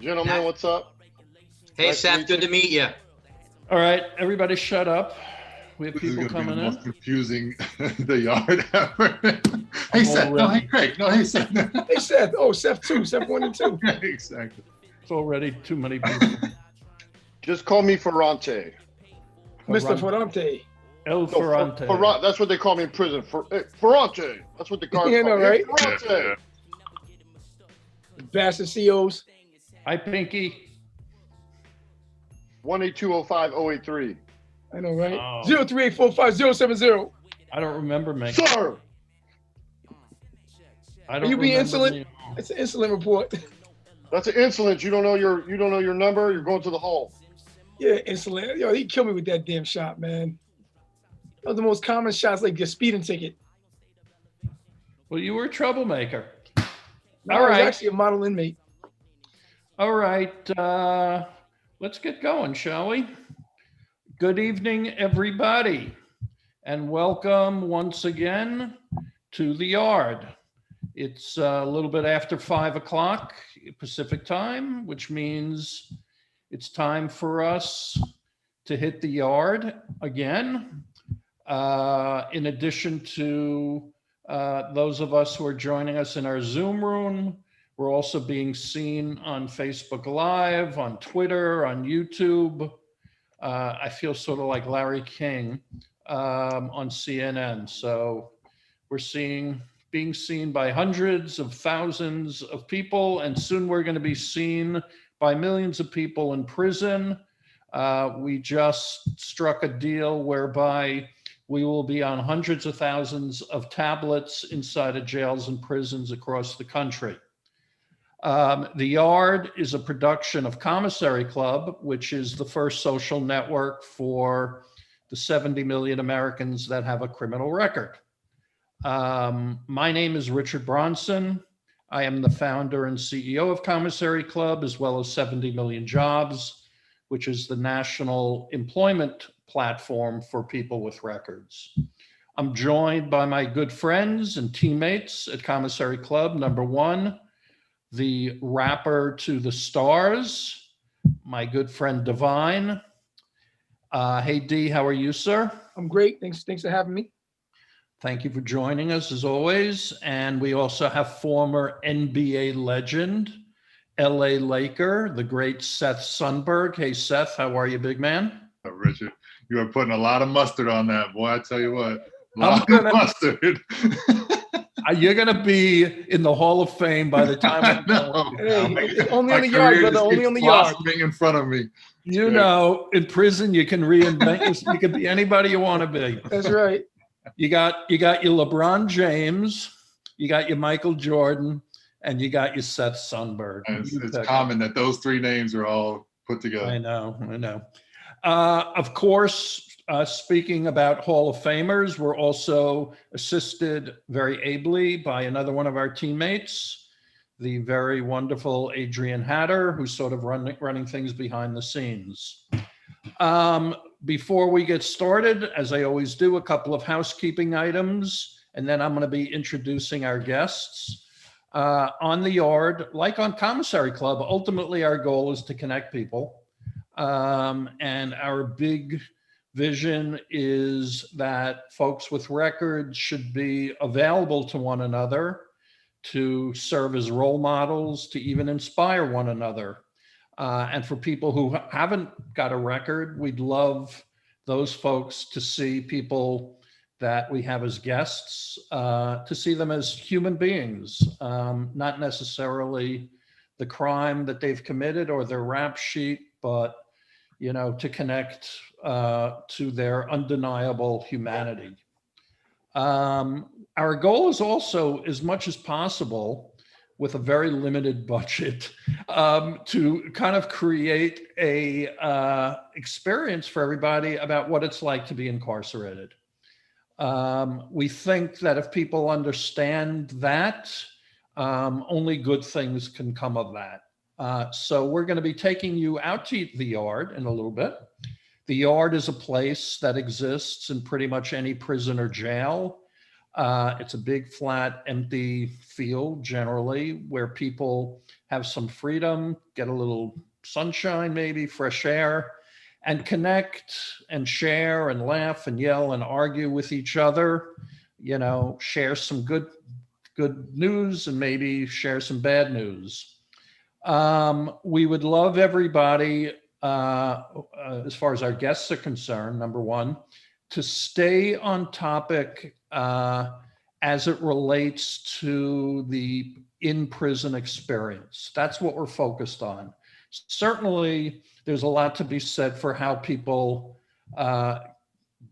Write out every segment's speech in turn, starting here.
Gentlemen, what's up? Hey, Nice to Seth, meet good you. to meet you. All right, everybody shut up. We have This is people going to be the coming most in. confusing the yard ever. Hey, I'm Seth. No, hey, already- Craig. No, hey, Seth. Hey, Seth. Oh, Seth 2, Seth 1 and 2. Exactly. It's already too many people. Just call me Ferrante. Mr. Ferrante. El No, Ferrante. That's what they call me in prison. Ferrante. That's what the guards Yeah, call no, me. right? Hey, Ferrante. Bastard COs. Hi, Pinky. 18205-083. I know, right? Oh. 03845-070. I don't remember me. Sir. I don't you being remember insolent? me. It's an insolent report. That's an insolence. You don't know your number. You're going to the hall. Yeah, insolent. Yo, he killed me with that damn shot, man. That was the most common shots, like your speeding ticket. Well, you were a troublemaker. No, All I was right. actually a model inmate. All right. Let's get going, shall we? Good evening, everybody, and welcome once again to the yard. It's a little bit after 5 o'clock Pacific time, which means it's time for us to hit the yard again. In addition to those of us who are joining us in our Zoom room, we're also being seen on Facebook Live, on Twitter, on YouTube. I feel sort of like Larry King on CNN. So we're being seen by hundreds of thousands of people, and soon we're going to be seen by millions of people in prison. We just struck a deal whereby we will be on hundreds of thousands of tablets inside of jails and prisons across the country. The Yard is a production of Commissary Club, which is the first social network for the 70 million Americans that have a criminal record. My name is Richard Bronson. I am the founder and CEO of Commissary Club, as well as 70 Million Jobs, which is the national employment platform for people with records. I'm joined by my good friends and teammates at Commissary Club. Number one, the rapper to the stars, my good friend Divine. Hey D, how are you, sir? I'm great. Thanks for having me. Thank you for joining us as always. And we also have former NBA legend, LA Laker, the great Seth Sundberg. Hey Seth, how are you, big man? Richard, you are putting a lot of mustard on that, boy. I tell you what, a lot of mustard. You're going to be in the Hall of Fame by the time I'm done. Hey, only on the yard, brother. Only on the yard. In front of me. You know, in prison, you can reinvent yourself. You can be anybody you want to be. That's right. You got your LeBron James, you got your Michael Jordan, and you got your Seth Sundberg. It's common that those three names are all put together. I know. Of course, speaking about Hall of Famers, we're also assisted very ably by another one of our teammates, the very wonderful Adrian Hatter, who's sort of running things behind the scenes. Before we get started, as I always do, a couple of housekeeping items, and then I'm going to be introducing our guests. On the yard, like on Commissary Club, ultimately our goal is to connect people. And our big vision is that folks with records should be available to one another, to serve as role models, to even inspire one another. And for people who haven't got a record, we'd love those folks to see people that we have as guests, to see them as human beings, not necessarily the crime that they've committed or their rap sheet, but to connect to their undeniable humanity. Our goal is also, as much as possible, with a very limited budget, to kind of create a experience for everybody about what it's like to be incarcerated. We think that if people understand that, only good things can come of that. So we're going to be taking you out to the yard in a little bit. The yard is a place that exists in pretty much any prison or jail. It's a big, flat, empty field generally where people have some freedom, get a little sunshine, maybe fresh air, and connect and share and laugh and yell and argue with each other, share some good news and maybe share some bad news. We would love everybody, as far as our guests are concerned, number one, to stay on topic as it relates to the in-prison experience. That's what we're focused on. Certainly, there's a lot to be said for how people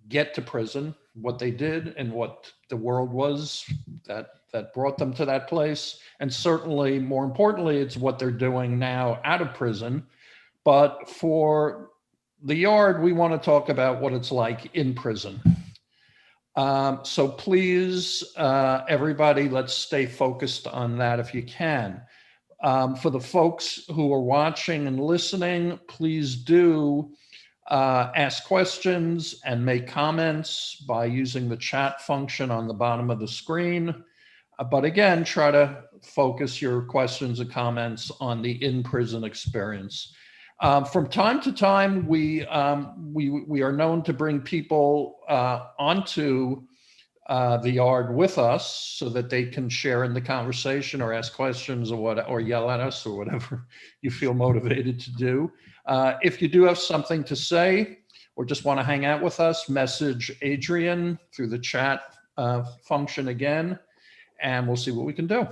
get to prison, what they did and what the world was that brought them to that place. And certainly, more importantly, it's what they're doing now out of prison. But for the Yard, we want to talk about what it's like in prison. So please, everybody, let's stay focused on that if you can. For the folks who are watching and listening, please do ask questions and make comments by using the chat function on the bottom of the screen. But again, try to focus your questions and comments on the in-prison experience. From time to time, we are known to bring people onto the Yard with us so that they can share in the conversation or ask questions or yell at us or whatever you feel motivated to do. If you do have something to say or just want to hang out with us, message Adrian through the chat function again, and we'll see what we can do.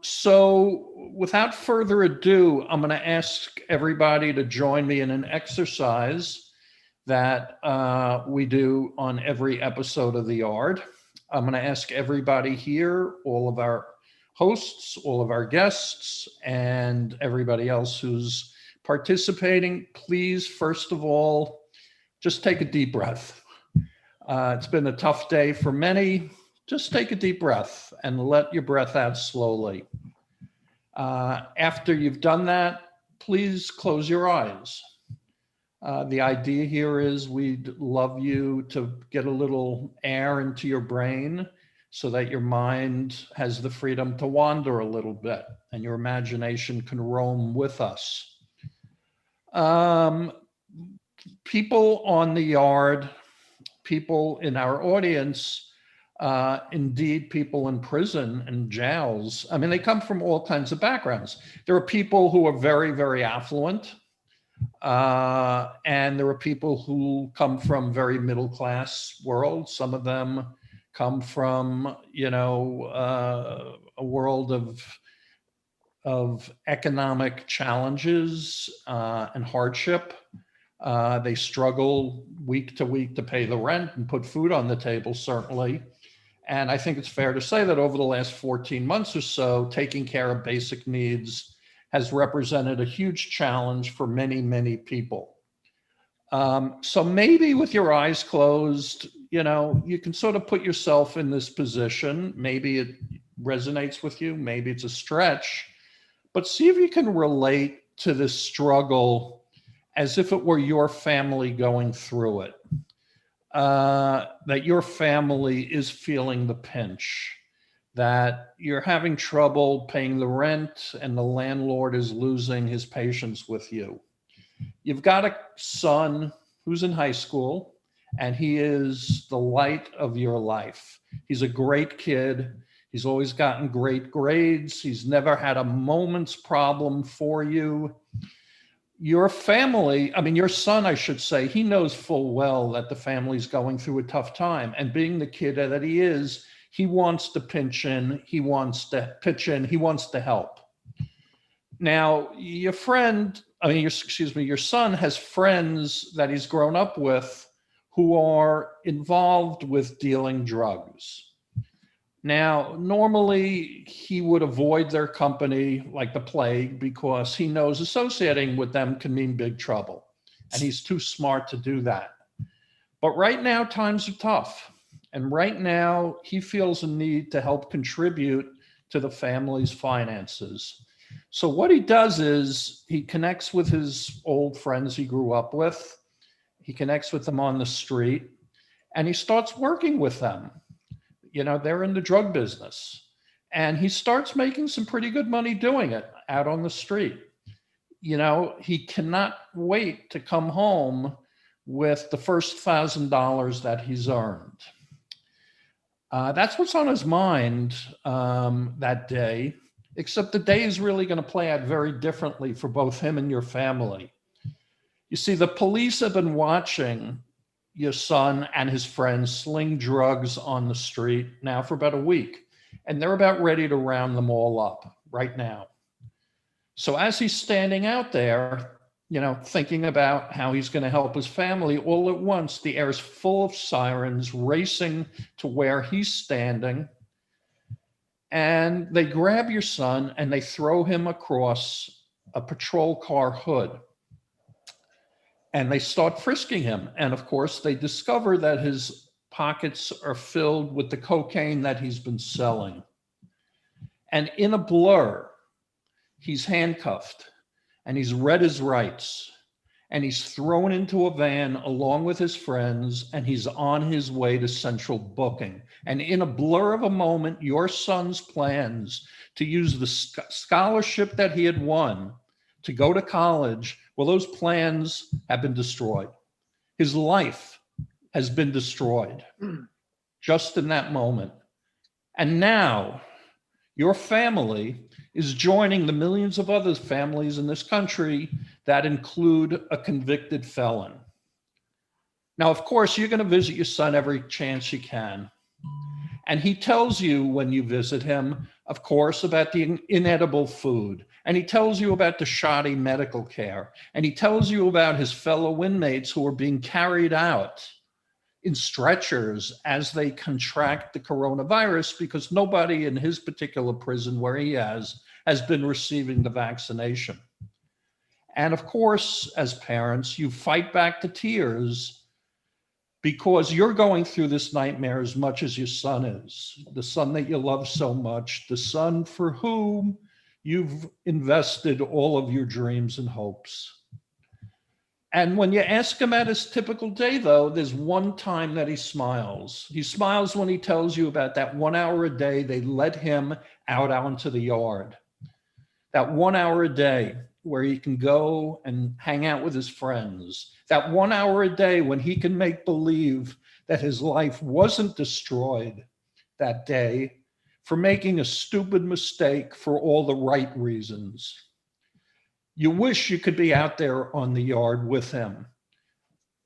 So without further ado, I'm going to ask everybody to join me in an exercise that we do on every episode of The Yard. I'm going to ask everybody here, all of our hosts, all of our guests, and everybody else who's participating, please, first of all, just take a deep breath. It's been a tough day for many. Just take a deep breath and let your breath out slowly. After you've done that, please close your eyes. The idea here is we'd love you to get a little air into your brain so that your mind has the freedom to wander a little bit and your imagination can roam with us. People on the Yard, people in our audience, indeed people in prison and jails. I mean, they come from all kinds of backgrounds. There are people who are very, very affluent. And there are people who come from very middle class world. Some of them come from, a world of economic challenges and hardship. They struggle week to week to pay the rent and put food on the table, certainly. And I think it's fair to say that over the last 14 months or so, taking care of basic needs has represented a huge challenge for many, many people. So maybe with your eyes closed, you can sort of put yourself in this position. Maybe it resonates with you, maybe it's a stretch, but see if you can relate to this struggle as if it were your family going through it. That your family is feeling the pinch, that you're having trouble paying the rent and the landlord is losing his patience with you. You've got a son who's in high school and he is the light of your life. He's a great kid. He's always gotten great grades. He's never had a moment's problem for you. Your family, your son, I should say, he knows full well that the family's going through a tough time. And being the kid that he is, he wants to pitch in, he wants to help. Now, your son has friends that he's grown up with who are involved with dealing drugs. Now, normally he would avoid their company like the plague because he knows associating with them can mean big trouble. And he's too smart to do that. But right now, times are tough. And right now, he feels a need to help contribute to the family's finances. So what he does is he connects with his old friends he grew up with. He connects with them on the street, and he starts working with them. they're in the drug business. And he starts making some pretty good money doing it out on the street. He cannot wait to come home with the first $1,000 that he's earned. That's what's on his mind that day, except the day is really going to play out very differently for both him and your family. You see, the police have been watching your son and his friends sling drugs on the street now for about a week, and they're about ready to round them all up right now. So as he's standing out there, thinking about how he's going to help his family, all at once, the air is full of sirens racing to where he's standing. And they grab your son and they throw him across a patrol car hood. And they start frisking him. And of course, they discover that his pockets are filled with the cocaine that he's been selling. And in a blur, he's handcuffed. And he's read his rights, and he's thrown into a van along with his friends, and he's on his way to central booking. And in a blur of a moment, your son's plans to use the scholarship that he had won to go to college, well, those plans have been destroyed. His life has been destroyed just in that moment. And now your family is joining the millions of other families in this country that include a convicted felon. Now, of course, you're going to visit your son every chance you can. And he tells you when you visit him, of course, about the inedible food. And he tells you about the shoddy medical care. And he tells you about his fellow inmates who are being carried out in stretchers as they contract the coronavirus, because nobody in his particular prison where he has been receiving the vaccination. And of course, as parents, you fight back the tears because you're going through this nightmare as much as your son is, the son that you love so much, the son for whom you've invested all of your dreams and hopes. And when you ask him at his typical day, though, there's one time that he smiles. He smiles when he tells you about that 1 hour a day they let him out onto the yard. That 1 hour a day where he can go and hang out with his friends. That 1 hour a day when he can make believe that his life wasn't destroyed that day for making a stupid mistake for all the right reasons. You wish you could be out there on the yard with him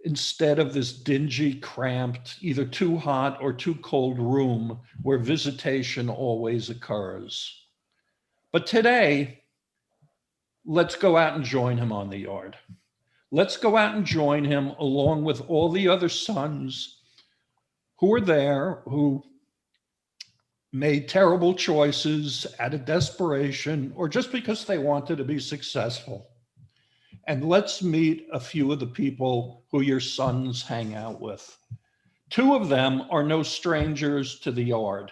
instead of this dingy, cramped, either too hot or too cold room where visitation always occurs. But today, let's go out and join him on the yard. Let's go out and join him along with all the other sons who are there, who made terrible choices out of desperation or just because they wanted to be successful. And let's meet a few of the people who your sons hang out with. Two of them are no strangers to the yard.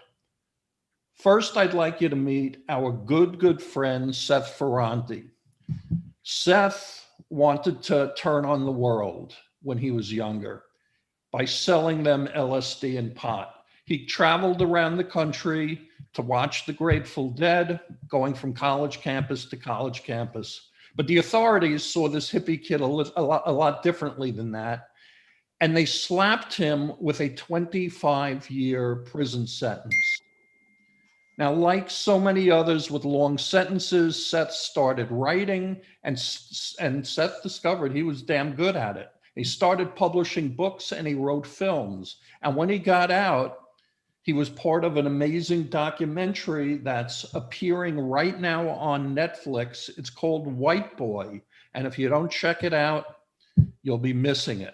First, I'd like you to meet our good friend, Seth Ferranti. Seth wanted to turn on the world when he was younger by selling them LSD and pot. He traveled around the country to watch the Grateful Dead, going from college campus to college campus. But the authorities saw this hippie kid a lot differently than that. And they slapped him with a 25-year prison sentence. Now, like so many others with long sentences, Seth started writing, and Seth discovered he was damn good at it. He started publishing books and he wrote films. And when he got out, he was part of an amazing documentary that's appearing right now on Netflix. It's called White Boy. And if you don't check it out, you'll be missing it.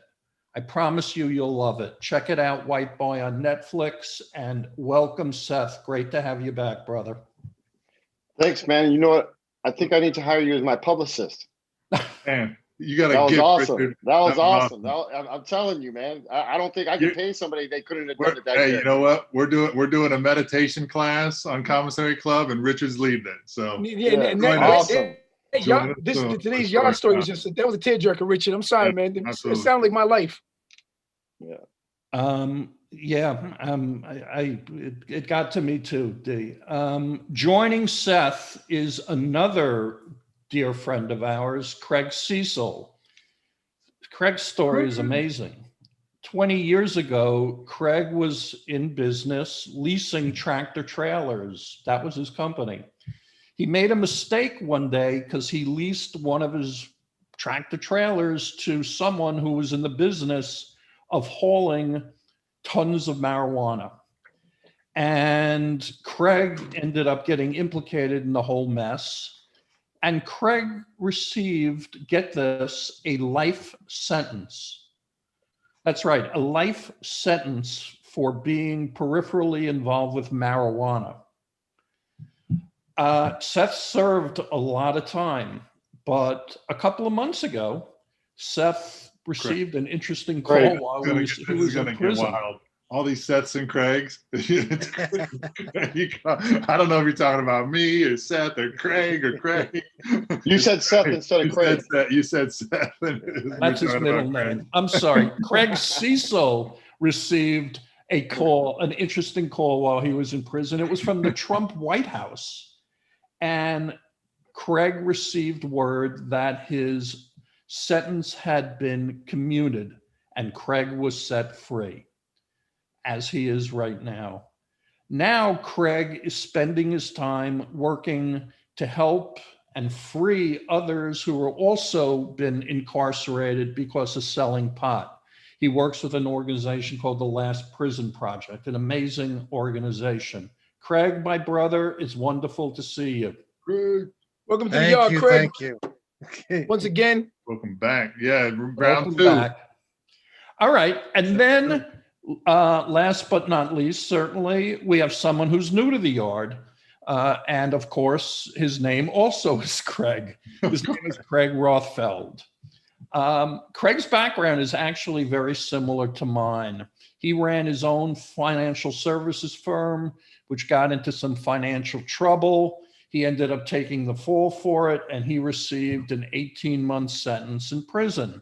I promise you, you'll love it. Check it out, White Boy on Netflix, and welcome, Seth. Great to have you back, brother. Thanks, man. You know what? I think I need to hire you as my publicist. Man, you got That a was gift, awesome. Richard. That was awesome. I'm telling you, man. I don't think I could pay somebody they couldn't have done it that Hey, good. you know what? We're doing a meditation class on Commissary Club, and Richard's leading it. So Awesome. Today's yard story was just that was a tearjerker, Richard. I'm sorry, man. It sounded like my life. Yeah. Yeah, it got to me too, D. Joining Seth is another dear friend of ours, Craig Cecil. Craig's story is amazing. 20 years ago, Craig was in business leasing tractor trailers. That was his company. He made a mistake one day because he leased one of his tractor trailers to someone who was in the business of hauling tons of marijuana. And Craig ended up getting implicated in the whole mess. And Craig received, get this, a life sentence. That's right, a life sentence for being peripherally involved with marijuana. Seth served a lot of time, but a couple of months ago, Seth received an interesting call while he was in prison. Wild. All these Seths and Craigs. I don't know if you're talking about me or Seth or Craig or Craig. You said Seth instead of Craig. You said Seth. That's his middle name. I'm sorry. Craig Cecil received a call, an interesting call while he was in prison. It was from the Trump White House. And Craig received word that his sentence had been commuted and Craig was set free, as he is right now. Now, Craig is spending his time working to help and free others who have also been incarcerated because of selling pot. He works with an organization called the Last Prison Project, an amazing organization. Craig, my brother, it's wonderful to see you. Craig. Welcome to the yard, Craig. Thank you. Okay. Once again. Welcome back. Yeah, round Welcome 2. back. All right, and then last but not least, certainly, we have someone who's new to the yard. And of course, his name also is Craig. His name is Craig Rothfeld. Craig's background is actually very similar to mine. He ran his own financial services firm, which got into some financial trouble. He ended up taking the fall for it, and he received an 18-month sentence in prison.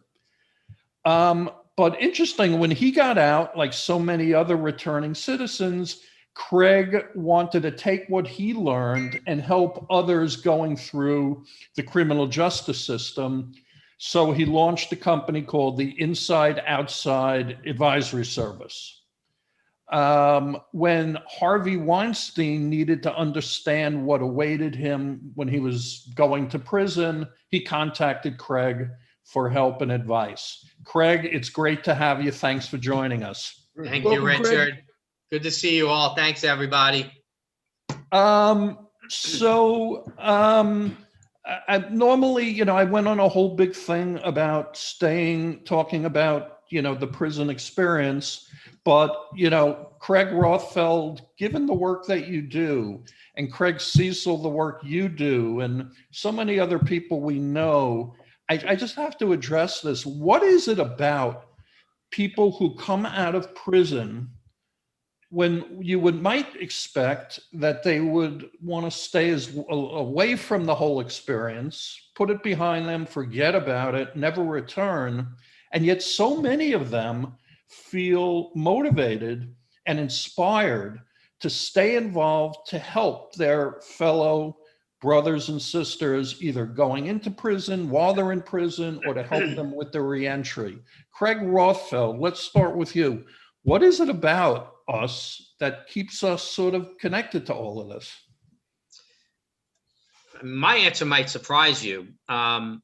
But interesting, when he got out, like so many other returning citizens, Craig wanted to take what he learned and help others going through the criminal justice system. So he launched a company called the Inside Outside Advisory Service. When Harvey Weinstein needed to understand what awaited him when he was going to prison, he contacted Craig for help and advice. Craig, it's great to have you. Thanks for joining us. Thank you, Richard. Craig. Good to see you all. Thanks, everybody. Normally, I went on a whole big thing about talking about, the prison experience. But, Craig Rothfeld, given the work that you do, and Craig Cecil, the work you do, and so many other people we know, I just have to address this. What is it about people who come out of prison when you might expect that they would want to stay away from the whole experience, put it behind them, forget about it, never return, and yet so many of them feel motivated and inspired to stay involved, to help their fellow brothers and sisters, either going into prison while they're in prison or to help them with their reentry. Craig Rothfeld, let's start with you. What is it about us that keeps us sort of connected to all of this? My answer might surprise you. I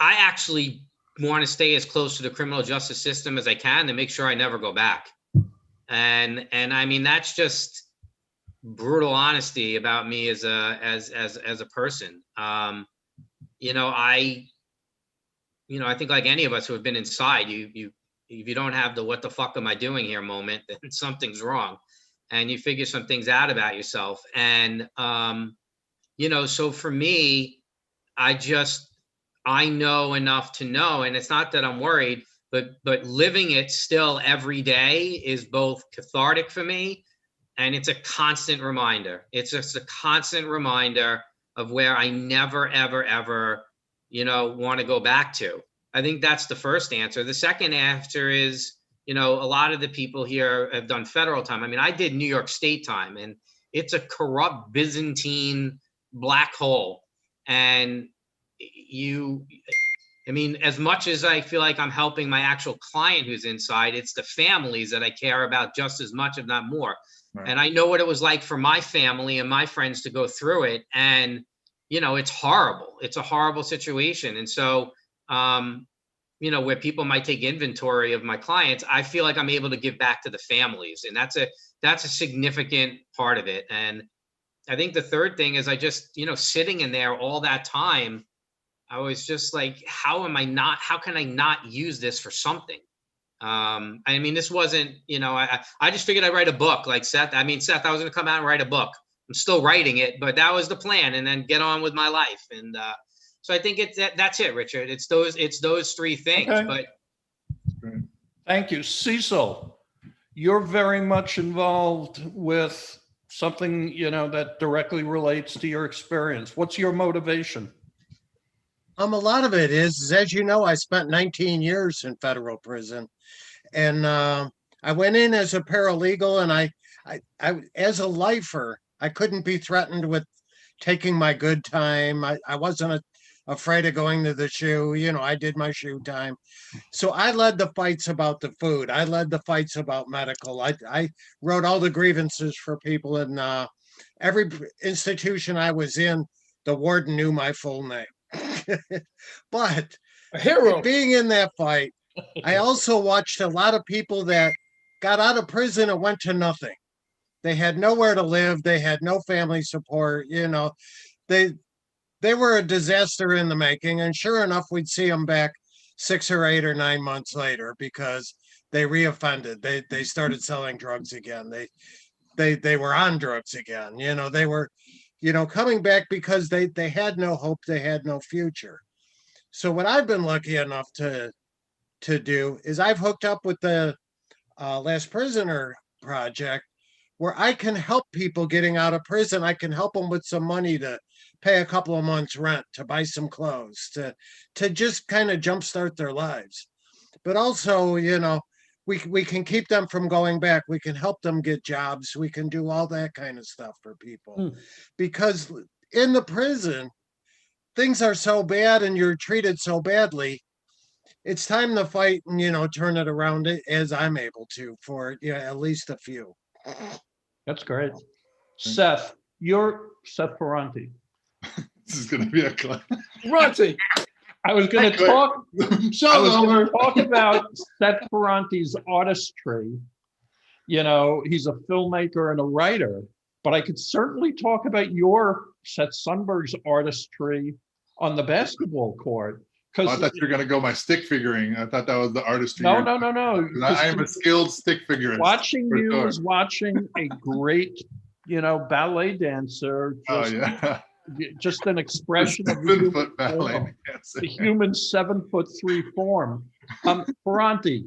actually want to stay as close to the criminal justice system as I can to make sure I never go back. And I mean, that's just brutal honesty about me as a person. I think like any of us who have been inside, if you don't have the what the fuck am I doing here moment, then something's wrong, and you figure some things out about yourself. And so for me, I know enough to know, and it's not that I'm worried, but living it still every day is both cathartic for me, and it's a constant reminder. It's just a constant reminder of where I never, ever, ever, want to go back to. I think that's the first answer. The second answer is, you know, a lot of the people here have done federal time. I mean, I did New York State time, and it's a corrupt Byzantine black hole. And I mean, as much as I feel like I'm helping my actual client who's inside, it's the families that I care about just as much, if not more. Right. And I know what it was like for my family and my friends to go through it. And, you know, it's horrible. It's a horrible situation. And so, you know, where people might take inventory of my clients, I feel like I'm able to give back to the families. And that's a significant part of it. And I think the third thing is I just, you know, sitting in there all that time, I was just like, how can I not use this for something? I mean, this wasn't, you know, I just figured I'd write a book like Seth. I mean, Seth, I was going to come out and write a book. I'm still writing it, but that was the plan, and then get on with my life. And so I think that's it, Richard. It's those three things. Okay. But Thank you. Cecil, you're very much involved with something, you know, that directly relates to your experience. What's your motivation? A lot of it is, as you know, I spent 19 years in federal prison, and I went in as a paralegal, and I as a lifer, I couldn't be threatened with taking my good time. I wasn't afraid of going to the shoe. You know, I did my shoe time. So I led the fights about the food. I led the fights about medical. I wrote all the grievances for people, and every institution I was in, the warden knew my full name. But A hero. being in that fight, I also watched a lot of people that got out of prison and went to nothing. They had nowhere to live. They had no family support. You know, they were a disaster in the making. And sure enough, we'd see them back 6 or 8 or 9 months later because they reoffended. They started selling drugs again. They were on drugs again. You know, they were, you know, coming back because they had no hope. They had no future. So what I've been lucky enough to do is I've hooked up with the Last Prisoner Project, where I can help people getting out of prison. I can help them with some money to pay a couple of months rent, to buy some clothes, to just kind of jumpstart their lives. But also, you know, we can keep them from going back. We can help them get jobs. We can do all that kind of stuff for people. Because in the prison, things are so bad and you're treated so badly. It's time to fight and, you know, turn it around as I'm able to for, you know, at least a few. That's great. Seth, you're Seth Ferranti. This is going to be a class. Ronte. I was going to talk. Show I was going over. to talk about Seth Ferranti's artistry. You know, he's a filmmaker and a writer, but I could certainly talk about your Seth Sundberg's artistry on the basketball court. Oh, I thought you were going to go my stick figuring. I thought that was the artistry. No. I am a skilled stick figurist. Watching you is watching a great, you know, ballet dancer. Just an expression of the human 7'3" form. Ferranti,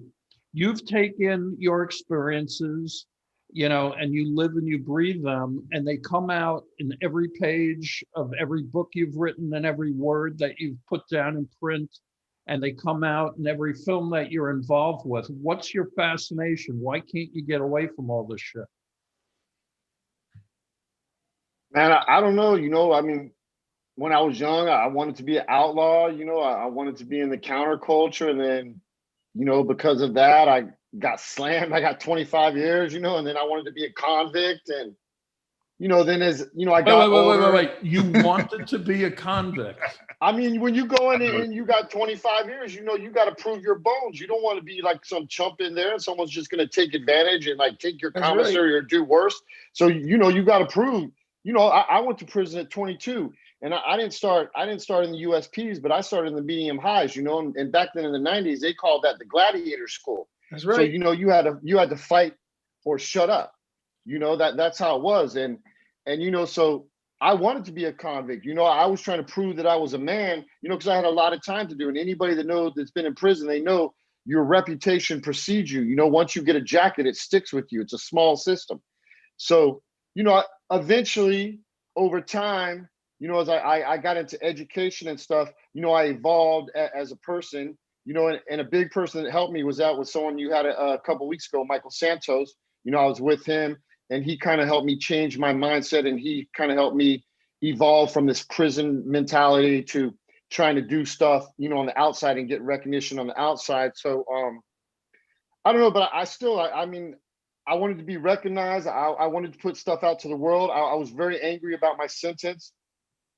you've taken your experiences, you know, and you live and you breathe them, and they come out in every page of every book you've written and every word that you've put down in print, and they come out in every film that you're involved with. What's your fascination? Why can't you get away from all this shit? Man, I don't know. You know, I mean, when I was young, I wanted to be an outlaw. You know, I wanted to be in the counterculture. And then, you know, because of that, I got slammed. I got 25 years, you know, and then I wanted to be a convict. And, you know, then as, you know, I got older. Wait. You wanted to be a convict. I mean, when you go in and you got 25 years, you know, you got to prove your bones. You don't want to be like some chump in there and someone's just going to take advantage and like take your commissary or do worse. So, you know, you got to prove. You know, I went to prison at 22, and I didn't start in the USPs, but I started in the medium highs, you know, and back then in the 90s, they called that the gladiator school. That's right. So, you know, you had to fight or shut up, you know, that's how it was. And, you know, so I wanted to be a convict, you know, I was trying to prove that I was a man, you know, because I had a lot of time to do it. And anybody that knows that's been in prison, they know your reputation precedes you. You know, once you get a jacket, it sticks with you. It's a small system. So, you know, eventually over time, you know, as I got into education and stuff, you know, I evolved as a person, you know, and a big person that helped me was someone you had a couple weeks ago, Michael Santos. You know, I was with him, and he kind of helped me change my mindset, and he kind of helped me evolve from this prison mentality to trying to do stuff, you know, on the outside and get recognition on the outside. So I don't know, but I mean, I wanted to be recognized. I wanted to put stuff out to the world. I was very angry about my sentence,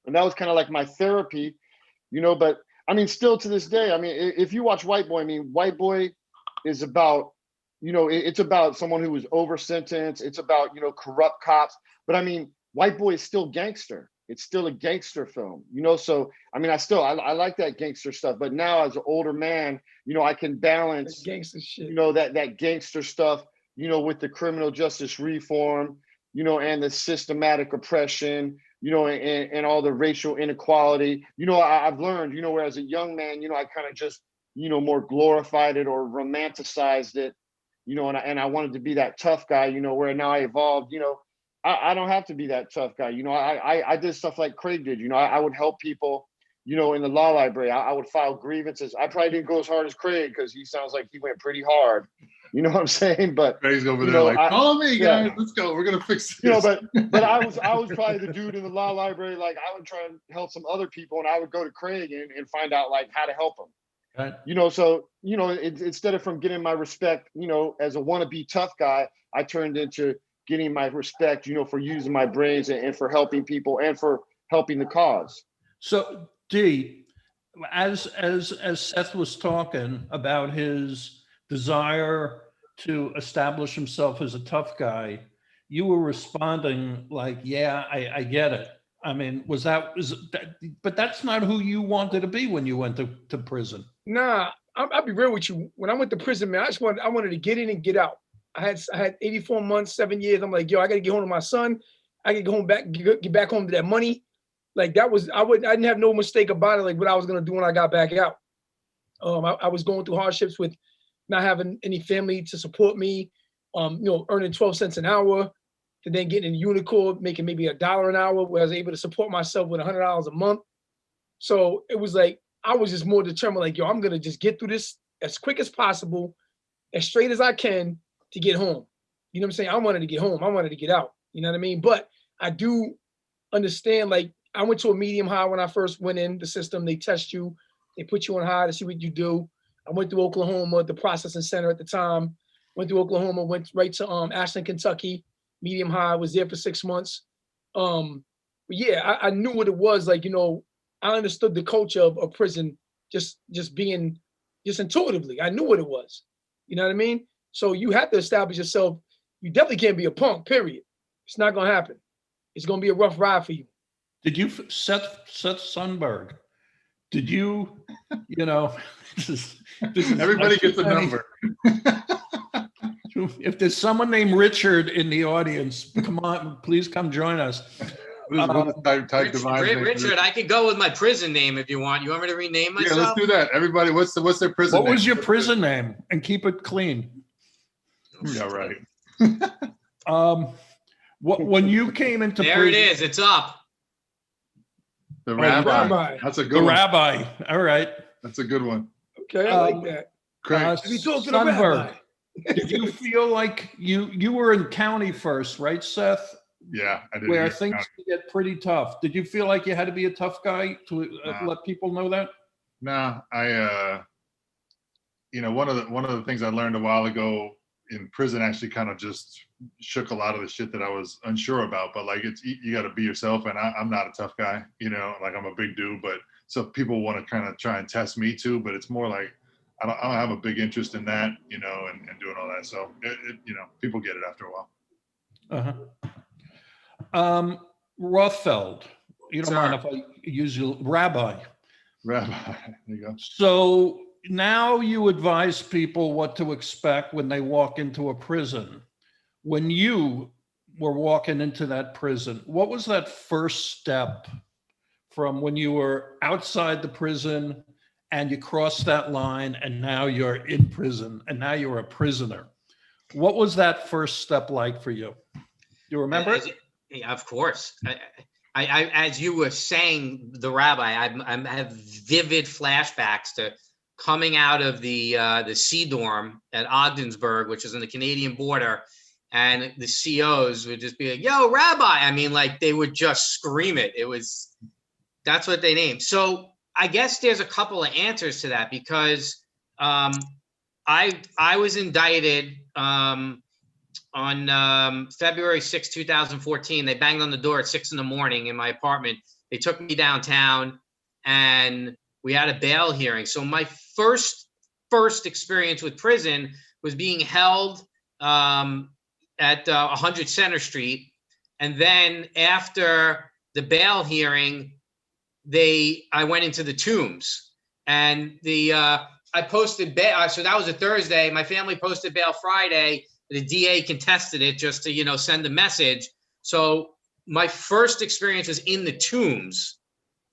and that was kind of like my therapy, you know. But I mean, still to this day, I mean, if you watch White Boy, I mean, White Boy is about, you know, it's about someone who was over sentenced. It's about, you know, corrupt cops. But I mean, White Boy is still gangster. It's still a gangster film, you know. So I mean, I like that gangster stuff. But now as an older man, you know, I can balance That's gangster shit. you know, that gangster stuff, you know, with the criminal justice reform, you know, and the systematic oppression, you know, and all the racial inequality. You know, I've learned, you know, where as a young man, you know, I kind of just, you know, more glorified it or romanticized it, you know, and I wanted to be that tough guy, you know, where now I evolved, you know, I don't have to be that tough guy. You know, I did stuff like Craig did, you know, I would help people, you know, in the law library. I would file grievances. I probably didn't go as hard as Craig because he sounds like he went pretty hard. You know what I'm saying? But Craig's over you there know, like, follow me, yeah. guys. Let's go. We're gonna fix this. You know, but I was probably the dude in the law library. Like I would try and help some other people, and I would go to Craig and find out like how to help them. Right. You know, so you know, instead of from getting my respect, you know, as a wannabe tough guy, I turned into getting my respect, you know, for using my brains and for helping people and for helping the cause. So D, as Seth was talking about his desire to establish himself as a tough guy, you were responding like, yeah, I get it. I mean, but that's not who you wanted to be when you went to prison. Nah, I'll be real with you. When I went to prison, man, I wanted to get in and get out. I had 84 months, 7 years. I'm like, yo, I gotta get home to my son. I gotta get back home to that money. Like that was, I didn't have no mistake about it. Like what I was gonna do when I got back out. I was going through hardships with not having any family to support me. You know, earning 12 cents an hour, to then getting in Unicorn, making maybe $1 an hour, where I was able to support myself with $100 a month. So it was like I was just more determined. Like, yo, I'm gonna just get through this as quick as possible, as straight as I can, to get home. You know what I'm saying? I wanted to get home. I wanted to get out. You know what I mean? But I do understand, like, I went to a medium high when I first went in the system. They test you. They put you on high to see what you do. I went through Oklahoma, the processing center at the time. Went through Oklahoma, went right to Ashland, Kentucky. Medium high, was there for 6 months. But yeah, I knew what it was. Like, you know, I understood the culture of prison just being, just intuitively. I knew what it was. You know what I mean? So you have to establish yourself. You definitely can't be a punk, period. It's not going to happen. It's going to be a rough ride for you. Did you, Seth Sundberg, did you, you know, this is Everybody like gets a funny. number. If there's someone named Richard in the audience, come on, please come join us. Richard, I could go with my prison name if you want. You want me to rename myself? Yeah, let's do that. Everybody, what's their prison name? What was your prison name? And keep it clean. Yeah, right. When you came into there prison, it is. It's up. The rabbi. Rabbi. That's a good the one. rabbi. All right. That's a good one. Okay, I like that. Craig. If you talk to the rabbi. Sundberg, did you feel like you were in county first, right, Seth? Yeah, I did. Where things can get pretty tough. Did you feel like you had to be a tough guy to let people know that? No, you know, one of the things I learned a while ago in prison actually kind of just shook a lot of the shit that I was unsure about. But like, you got to be yourself, and I'm not a tough guy, you know, like I'm a big dude. But so people want to kind of try and test me too, but it's more like I don't have a big interest in that, you know, and doing all that. So you know, people get it after a while. Rothfeld, you don't Sir. mind if I use you, Rabbi. Rabbi, there you go. So now you advise people what to expect when they walk into a prison. When you were walking into that prison, what was that first step from when you were outside the prison and you crossed that line and now you're in prison and now you're a prisoner? What was that first step like for you? You remember it? Yeah, of course. I as you were saying, the rabbi, I have vivid flashbacks to coming out of the Sea Dorm at Ogdensburg, which is on the Canadian border, and the COs would just be like, "Yo, Rabbi!" I mean, like they would just scream it. That's what they named. So I guess there's a couple of answers to that, because I was indicted on February 6, 2014. They banged on the door at 6 a.m. in my apartment. They took me downtown and we had a bail hearing. So my first experience with prison was being held at 100 Center Street. And then after the bail hearing, I went into the Tombs, and I posted bail. So that was a Thursday. My family posted bail Friday. The DA contested it just to, send a message. So my first experience was in the Tombs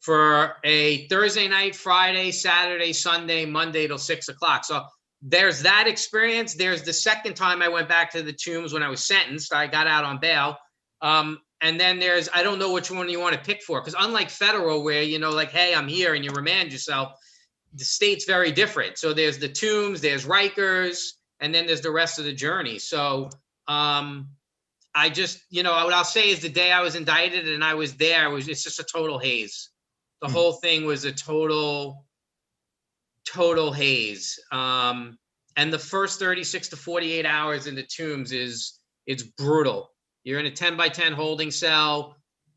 for a Thursday night, Friday, Saturday, Sunday, Monday till 6 o'clock. So there's that experience. There's the second time I went back to the Tombs when I was sentenced. I got out on bail. And then I don't know which one you want to pick for, because unlike federal, where, like, hey, I'm here and you remand yourself, the state's very different. So there's the Tombs, there's Rikers, and then there's the rest of the journey. So I just, what I'll say is the day I was indicted and I was there, it's just a total haze. The whole thing was a total haze. And the first 36 to 48 hours in the Tombs it's brutal. You're in a 10 by 10 holding cell.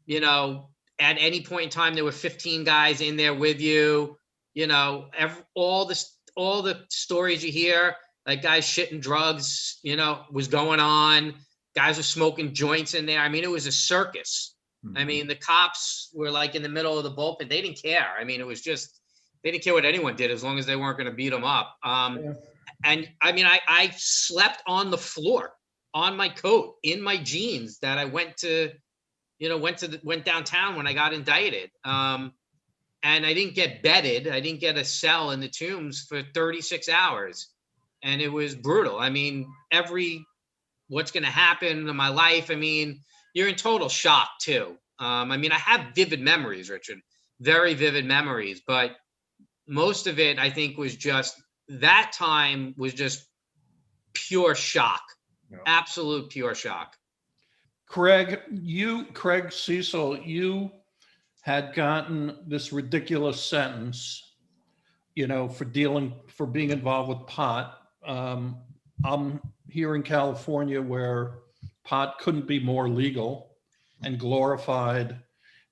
At any point in time, there were 15 guys in there with you. All the stories you hear, like guys shitting drugs, was going on. Guys were smoking joints in there. I mean, it was a circus. Mm-hmm. I mean, the cops were like in the middle of the bullpen. They didn't care. I mean, it was just, they didn't care what anyone did as long as they weren't going to beat them up. And I mean, I slept on the floor, on my coat, in my jeans that I went downtown when I got indicted. And I didn't get bedded. I didn't get a cell in the Tombs for 36 hours. And it was brutal. I mean, what's going to happen in my life. I mean, you're in total shock too. I mean, I have vivid memories, Richard, very vivid memories, but most of it, I think, was just, that time was just pure shock. Yeah. Absolute pure shock. Craig Cecil, you had gotten this ridiculous sentence, for being involved with pot. I'm here in California, where pot couldn't be more legal and glorified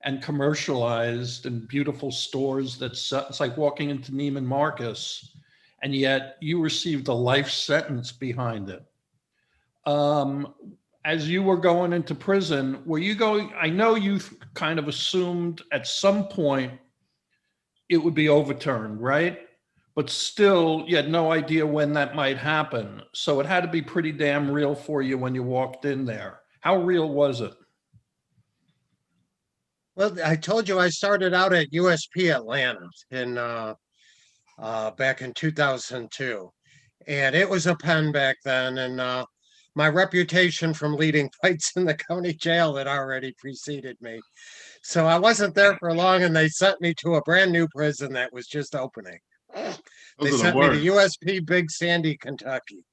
and commercialized, and beautiful stores it's like walking into Neiman Marcus, and yet you received a life sentence behind it. As you were going into prison, I know you kind of assumed at some point it would be overturned, right? But still, you had no idea when that might happen. So it had to be pretty damn real for you when you walked in there. How real was it? Well, I told you I started out at USP Atlanta back in 2002. And it was a pen back then. And my reputation from leading fights in the county jail had already preceded me. So I wasn't there for long, and they sent me to a brand new prison that was just opening. They sent me to USP Big Sandy, Kentucky.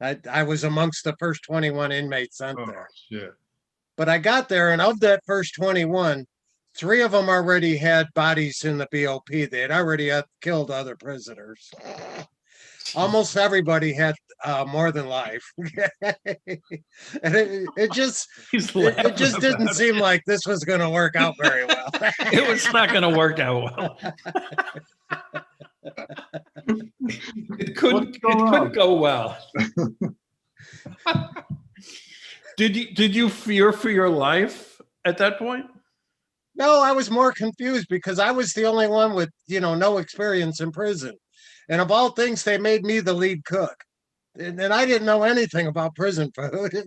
I was amongst the first 21 inmates sent there. Shit. But I got there, and of that first 21, 3 of them already had bodies in the BOP. They had already killed other prisoners. Almost everybody had more than life. And it just didn't seem like this was going to work out very well. It was not going to work out well. It couldn't go well. Did you fear for your life at that point? No, I was more confused because I was the only one with, no experience in prison. And of all things, they made me the lead cook. And I didn't know anything about prison food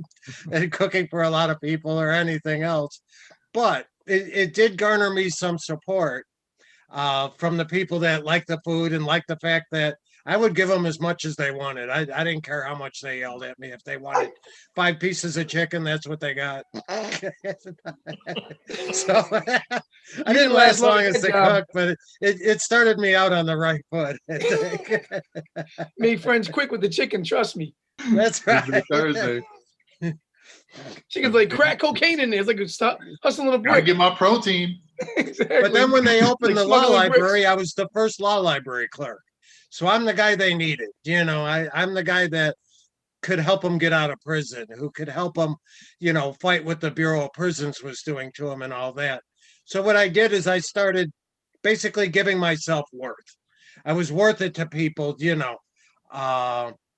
and cooking for a lot of people or anything else. But it did garner me some support from the people that liked the food and liked the fact that I would give them as much as they wanted. I didn't care how much they yelled at me. If they wanted 5 pieces of chicken, that's what they got. So I didn't last long as the cook, but it started me out on the right foot. I think. Made friends quick with the chicken, trust me. That's right. Thursday. Chicken's like crack cocaine in there. It's like stop hustling a Gotta brick. get my protein. Exactly. But then when they opened Like the law smuggling bricks. library, I was the first law library clerk. So I'm the guy they needed. You know, I'm the guy that could help them get out of prison, who could help them, you know, fight what the Bureau of Prisons was doing to them and all that. So what I did is I started basically giving myself worth. I was worth it to people, you know,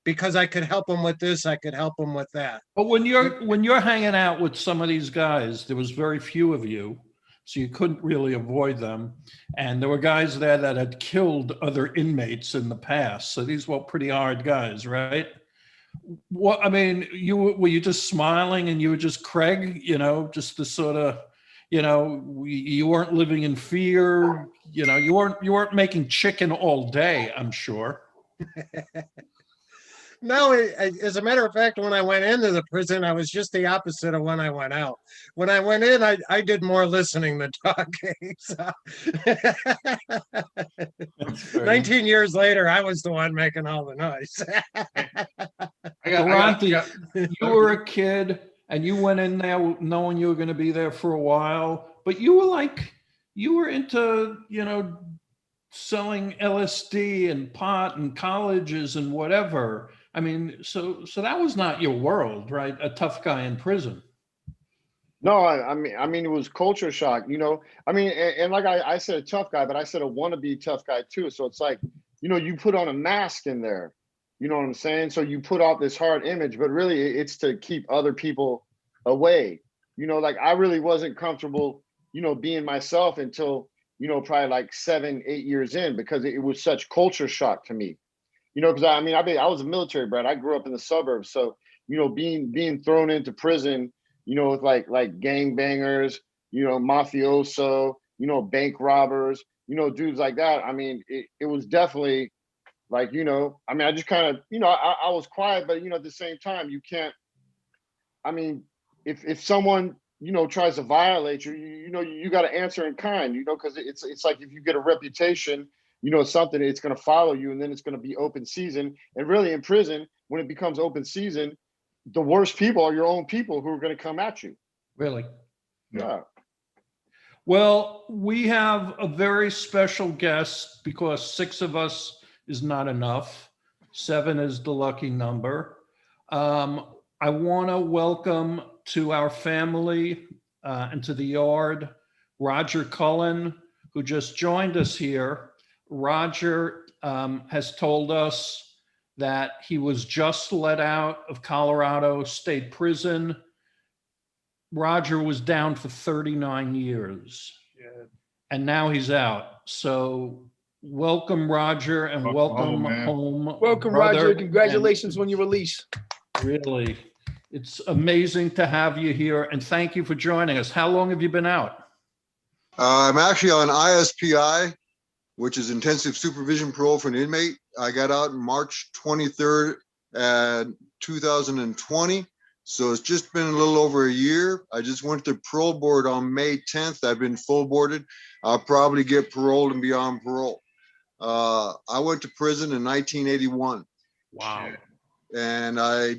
because I could help them with this, I could help them with that. But when you're hanging out with some of these guys, there was very few of you, so you couldn't really avoid them. And there were guys there that had killed other inmates in the past. So these were pretty hard guys, right? What, I mean, were you just smiling and you were just Craig, you know, just the sort of, you know, you weren't living in fear, you know, you weren't making chicken all day, I'm sure. No, as a matter of fact, when I went into the prison, I was just the opposite of when I went out. When I went in, I did more listening than talking. So. 19 years later, I was the one making all the noise. Durante, you were a kid and you went in there knowing you were going to be there for a while, but you were into, you know, selling LSD and pot and colleges and whatever. I mean, so that was not your world, right? A tough guy in prison. No, I mean, it was culture shock, you know. I mean, and like I said, a tough guy, but I said a wannabe tough guy too. So it's like, you know, you put on a mask in there. You know what I'm saying? So you put out this hard image, but really it's to keep other people away. You know, like I really wasn't comfortable, you know, being myself until, you know, probably like 7, 8 years in, because it was such culture shock to me. You know, because I was a military brat. I grew up in the suburbs, so you know, being thrown into prison, you know, with like gangbangers, you know, mafioso, you know, bank robbers, you know, dudes like that. I mean, it was definitely like, you know, I mean, I just kind of, you know, I was quiet, but you know, at the same time, you can't. I mean, if someone, you know, tries to violate you, you know, you got to answer in kind, you know, because it's like if you get a reputation, you know, something, it's going to follow you, and then it's going to be open season. And really, in prison, when it becomes open season, the worst people are your own people who are going to come at you. Really? Yeah. Well, we have a very special guest because 6 of us is not enough. 7 is the lucky number. I want to welcome to our family and to the yard, Roger Cullen, who just joined us here. Roger has told us that he was just let out of Colorado State Prison. Roger was down for 39 years. Yeah. And now he's out. So welcome, Roger, and welcome home. Welcome, brother. Roger. Congratulations on your release. Really, it's amazing to have you here, and thank you for joining us. How long have you been out? I'm actually on ISPI, which is intensive supervision parole for an inmate. I got out on March 23rd, 2020. So it's just been a little over a year. I just went to parole board on May 10th. I've been full boarded. I'll probably get paroled and be on parole. I went to prison in 1981. Wow. And I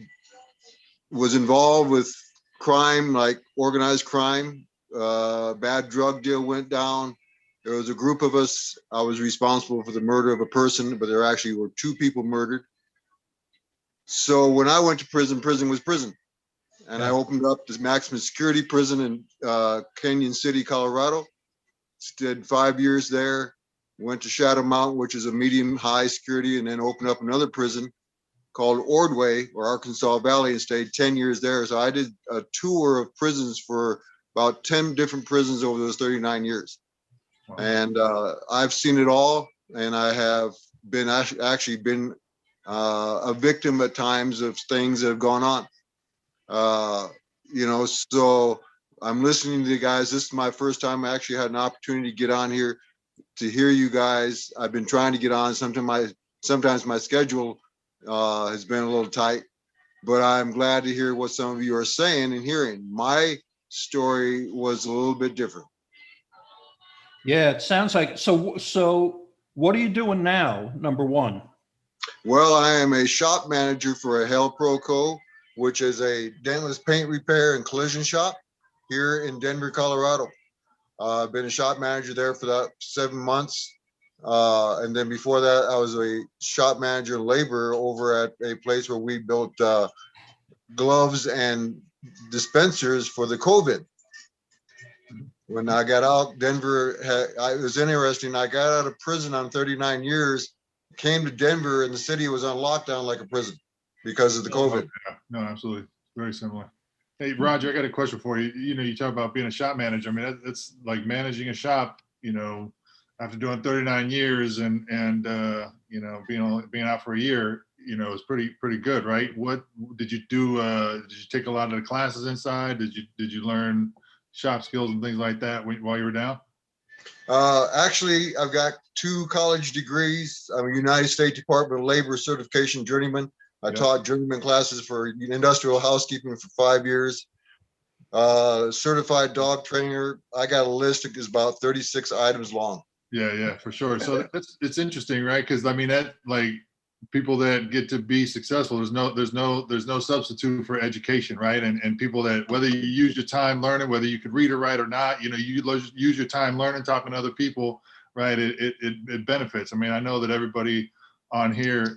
was involved with crime, like organized crime. Bad drug deal went down. There was a group of us. I was responsible for the murder of a person, but there actually were 2 people murdered. So when I went to prison, prison was prison. And I opened up this maximum security prison in Canyon City, Colorado. Did 5 years there. Went to Shadow Mountain, which is a medium high security, and then opened up another prison called Ordway or Arkansas Valley and stayed 10 years there. So I did a tour of prisons for about 10 different prisons over those 39 years. Wow. And I've seen it all. And I have been actually been a victim at times of things that have gone on. You know, so I'm listening to you guys. This is my first time I actually had an opportunity to get on here to hear you guys. I've been trying to get on. sometimes my schedule has been a little tight, but I'm glad to hear what some of you are saying and hearing. My story was a little bit different. Yeah, it sounds like so what are you doing now, number one? Well, I am a shop manager for a Hell Pro Co., which is a dentless paint repair and collision shop here in Denver, Colorado. I've been a shop manager there for that 7 months. And then before that, I was a shop manager laborer over at a place where we built gloves and dispensers for the COVID. When I got out, it was interesting. I got out of prison on 39 years, came to Denver, and the city was on lockdown like a prison because of the COVID. Yeah. No, absolutely. Very similar. Hey, Roger, I got a question for you. You talk about being a shop manager. I mean, it's like managing a shop, after doing 39 years and being out for a year, is pretty good, right? What did you do? Did you take a lot of the classes inside? Did you learn shop skills and things like that while you were down? Actually, I've got 2 college degrees. I'm a United States Department of Labor certification journeyman. I taught journeyman classes for industrial housekeeping for 5 years. Certified dog trainer. I got a list that is about 36 items long. Yeah, for sure. So it's interesting, right? Because I mean, that like people that get to be successful, there's no substitute for education, right? And people that, whether you use your time learning, whether you could read or write or not, you use your time learning, talking to other people, right? It benefits. I mean, I know that everybody on here,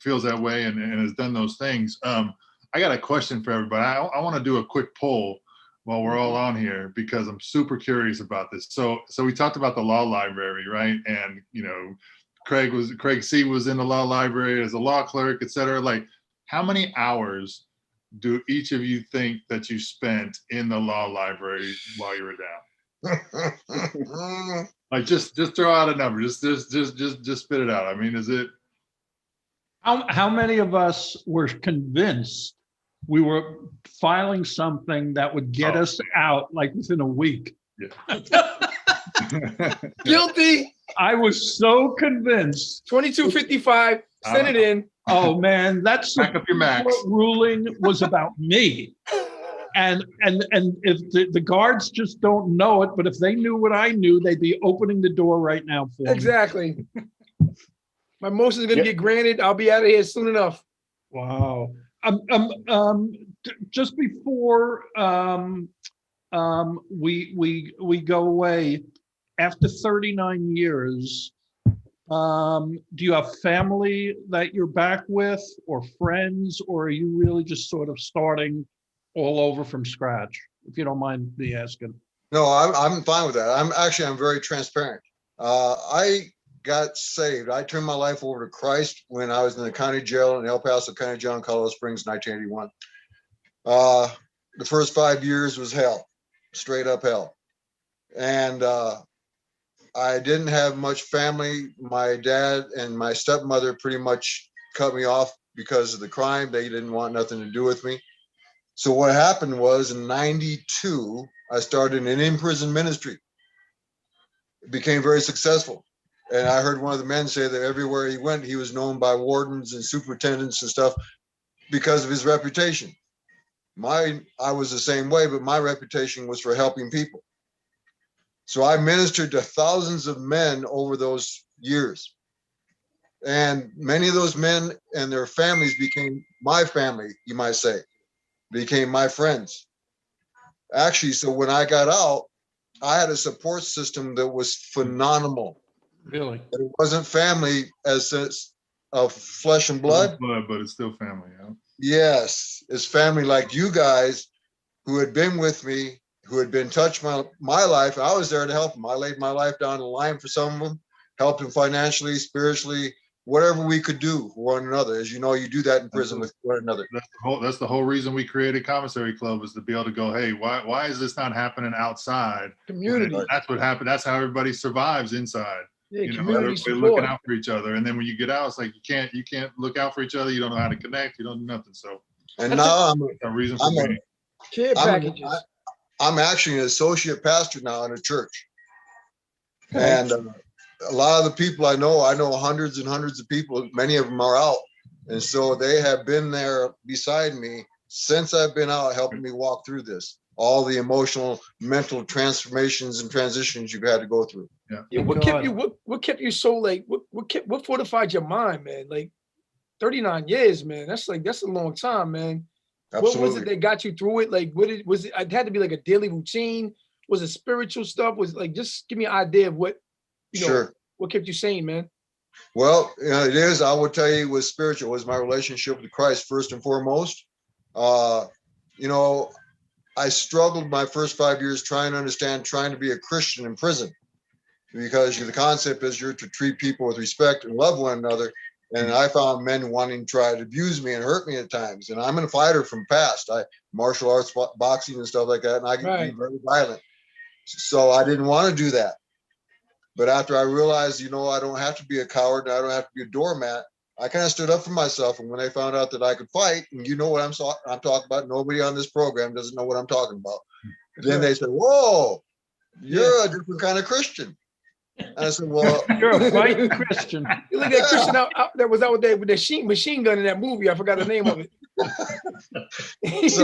feels that way and has done those things. I got a question for everybody. I want to do a quick poll while we're all on here because I'm super curious about this. So we talked about the law library, right? And Craig C was in the law library as a law clerk, et cetera. Like, how many hours do each of you think that you spent in the law library while you were down? Like, just throw out a number. Just spit it out. I mean, is it? How many of us were convinced we were filing something that would get us out like within a week? Yeah. Guilty. I was so convinced. 2255. Send it in. Oh man, that's back up your max. Ruling was about me. And if the guards just don't know it, but if they knew what I knew, they'd be opening the door right now for me. Exactly. My motion is going to get granted. I'll be out of here soon enough. Wow. Just before we go away, after 39 years, do you have family that you're back with, or friends, or are you really just sort of starting all over from scratch? If you don't mind me asking. No, I'm fine with that. I'm very transparent. I got saved. I turned my life over to Christ when I was in the county jail in El Paso County Jail in Colorado Springs, 1981. The first 5 years was hell, straight up hell. And I didn't have much family. My dad and my stepmother pretty much cut me off because of the crime. They didn't want nothing to do with me. So what happened was in 92, I started an in-prison ministry. It became very successful. And I heard one of the men say that everywhere he went, he was known by wardens and superintendents and stuff because of his reputation. I was the same way, but my reputation was for helping people. So I ministered to thousands of men over those years. And many of those men and their families became my family, you might say, became my friends. Actually, so when I got out, I had a support system that was phenomenal. Really? It wasn't family as of flesh and blood. But it's still family, yeah. Yes, it's family like you guys who had been with me, who had been touched my life. I was there to help them. I laid my life down the line for some of them, helped them financially, spiritually, whatever we could do for one another. As you know, you do that in prison with one another. That's the whole reason we created Commissary Club, was to be able to go, hey, why is this not happening outside? Community. That's what happened. That's how everybody survives inside. Yeah, Everybody looking out for each other. And then when you get out, it's like you can't look out for each other. You don't know how to connect. You don't do nothing. So and now care packages. I'm actually an associate pastor now in a church. Okay. And a lot of the people I know hundreds and hundreds of people, many of them are out. And so they have been there beside me since I've been out, helping me walk through this, all the emotional, mental transformations and transitions you've had to go through. Yeah, what kept you so like, what fortified your mind, man? Like 39 years, man. That's a long time, man. Absolutely. What was it that got you through it? Like, was it? It had to be like a daily routine. Was it spiritual stuff? Was like, just give me an idea of what, Sure. What kept you sane, man? Well, it is. I will tell you, it was spiritual. It was my relationship with Christ first and foremost. I struggled my first 5 years trying to be a Christian in prison, because the concept is you're to treat people with respect and love one another. And I found men wanting to try to abuse me and hurt me at times. And I'm a fighter from past. I martial arts, boxing and stuff like that. And I can be very violent. So I didn't want to do that. But after I realized, I don't have to be a coward and I don't have to be a doormat, I kind of stood up for myself. And when they found out that I could fight, and you know what I'm talking about, nobody on this program doesn't know what I'm talking about. Then they said, whoa, you're a different kind of Christian. And I said, well, you're a fighting Christian. You look at Christian out that was out there with the machine gun in that movie. I forgot the name of it. This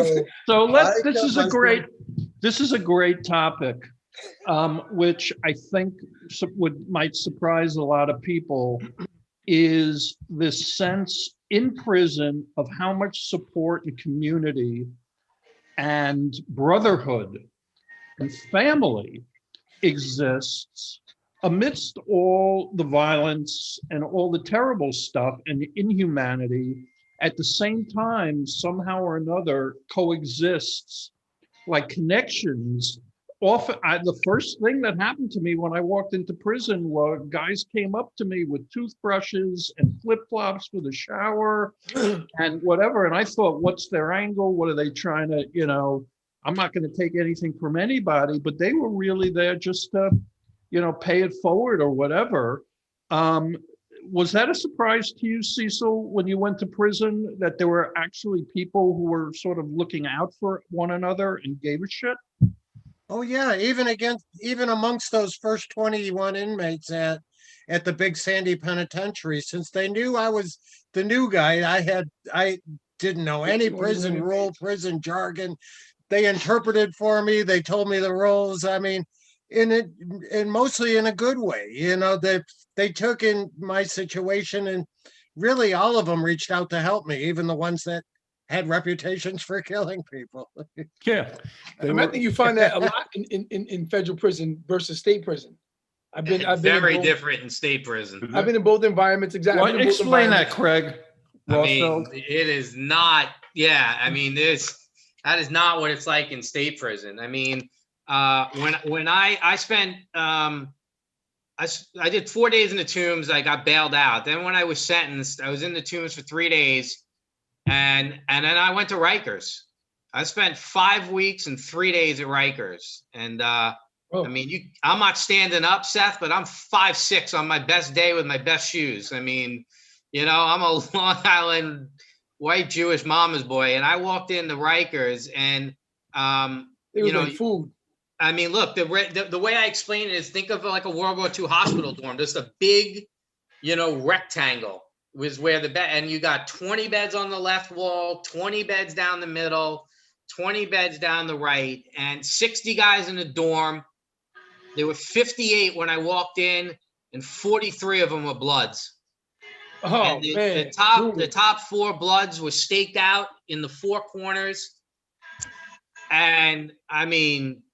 is a great topic, which I think might surprise a lot of people, is this sense in prison of how much support and community and brotherhood and family exists amidst all the violence and all the terrible stuff and inhumanity. At the same time, somehow or another coexists like connections. Often, the first thing that happened to me when I walked into prison was guys came up to me with toothbrushes and flip-flops for the shower and whatever. And I thought, what's their angle? What are they trying to, I'm not going to take anything from anybody, but they were really there just to, pay it forward or whatever. Was that a surprise to you, Cecil, when you went to prison, that there were actually people who were sort of looking out for one another and gave a shit? Oh yeah, even amongst those first 21 inmates at the Big Sandy Penitentiary, since they knew I was the new guy, I didn't know any prison rule, prison jargon. They interpreted for me. They told me the rules. I mean, mostly in a good way. They took in my situation, and really all of them reached out to help me, even the ones that had reputations for killing people. Yeah. I think you find that a lot in federal prison versus state prison. I've been very different in state prison. I've been in both environments. Exactly. Well, explain that, Craig. I mean, it is not. Yeah, I mean, that is not what it's like in state prison. I mean, when I spent I did 4 days in the Tombs. I got bailed out. Then when I was sentenced, I was in the Tombs for 3 days. And then I went to Rikers. I spent 5 weeks and 3 days at Rikers. And I mean, I'm not standing up, Seth, but I'm 5'6" on my best day with my best shoes. I mean, I'm a Long Island white Jewish mama's boy, and I walked into Rikers, and like food. I mean, look, the way I explain it is, think of like a World War II hospital dorm, just a big, rectangle. Was where the bed, and you got 20 beds on the left wall, 20 beds down the middle, 20 beds down the right, and 60 guys in the dorm. There were 58 when I walked in, and 43 of them were Bloods. Oh, and the top 4 Bloods were staked out in the 4 corners. And I mean,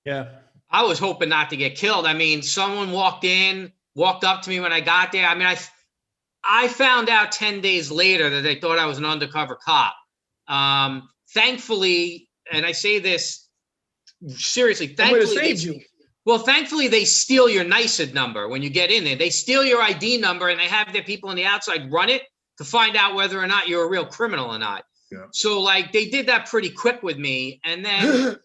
yeah, I was hoping not to get killed. I mean, someone walked up to me when I got there. I mean, I found out 10 days later that they thought I was an undercover cop. Thankfully, and I say this seriously, thankfully they steal your NYSED number when you get in there. They steal your ID number, and they have their people on the outside run it to find out whether or not you're a real criminal or not. Yeah. So like they did that pretty quick with me. And then,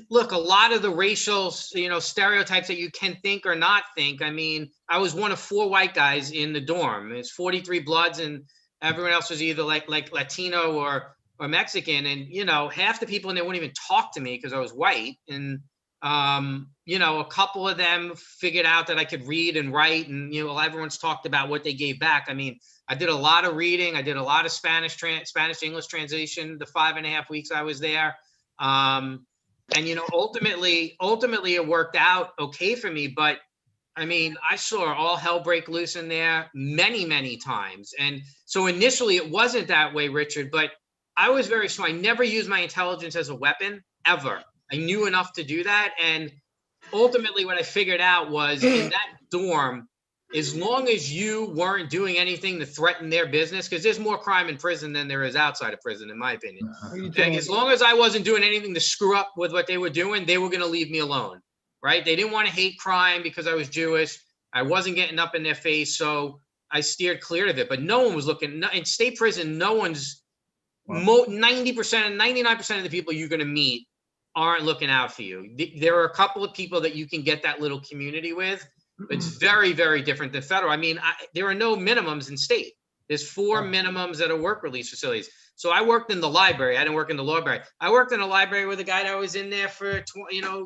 look, a lot of the racial, stereotypes that you can think or not think. I mean, I was one of 4 white guys in the dorm. It's 43 Bloods, and everyone else was either like Latino or Mexican. And half the people in there wouldn't even talk to me because I was white. And You know, a couple of them figured out that I could read and write, and you know, everyone's talked about what they gave back. I mean, I did a lot of reading. I did a lot of Spanish to English translation the 5.5 weeks I was there. And you know, ultimately it worked out okay for me. But I mean, I saw all hell break loose in there many times. And so initially it wasn't that way, Richard, but I was very smart. I never used my intelligence as a weapon, ever. I knew enough to do that. And ultimately what I figured out was in that dorm, as long as you weren't doing anything to threaten their business, because there's more crime in prison than there is outside of prison, in my opinion. As long as I wasn't doing anything to screw up with what they were doing, they were going to leave me alone, right? They didn't want to hate crime because I was Jewish. I wasn't getting up in their face, so I steered clear of it. But no one was looking. In state prison, no one's, 90%, 99% of the people you're going to meet aren't looking out for you. There are a couple of people that you can get that little community with. It's very different than federal. I mean, there are no minimums in state. There's 4 minimums at a work release facilities. So I worked in the library. I didn't work in the library. I worked in a library with a guy that was in there for,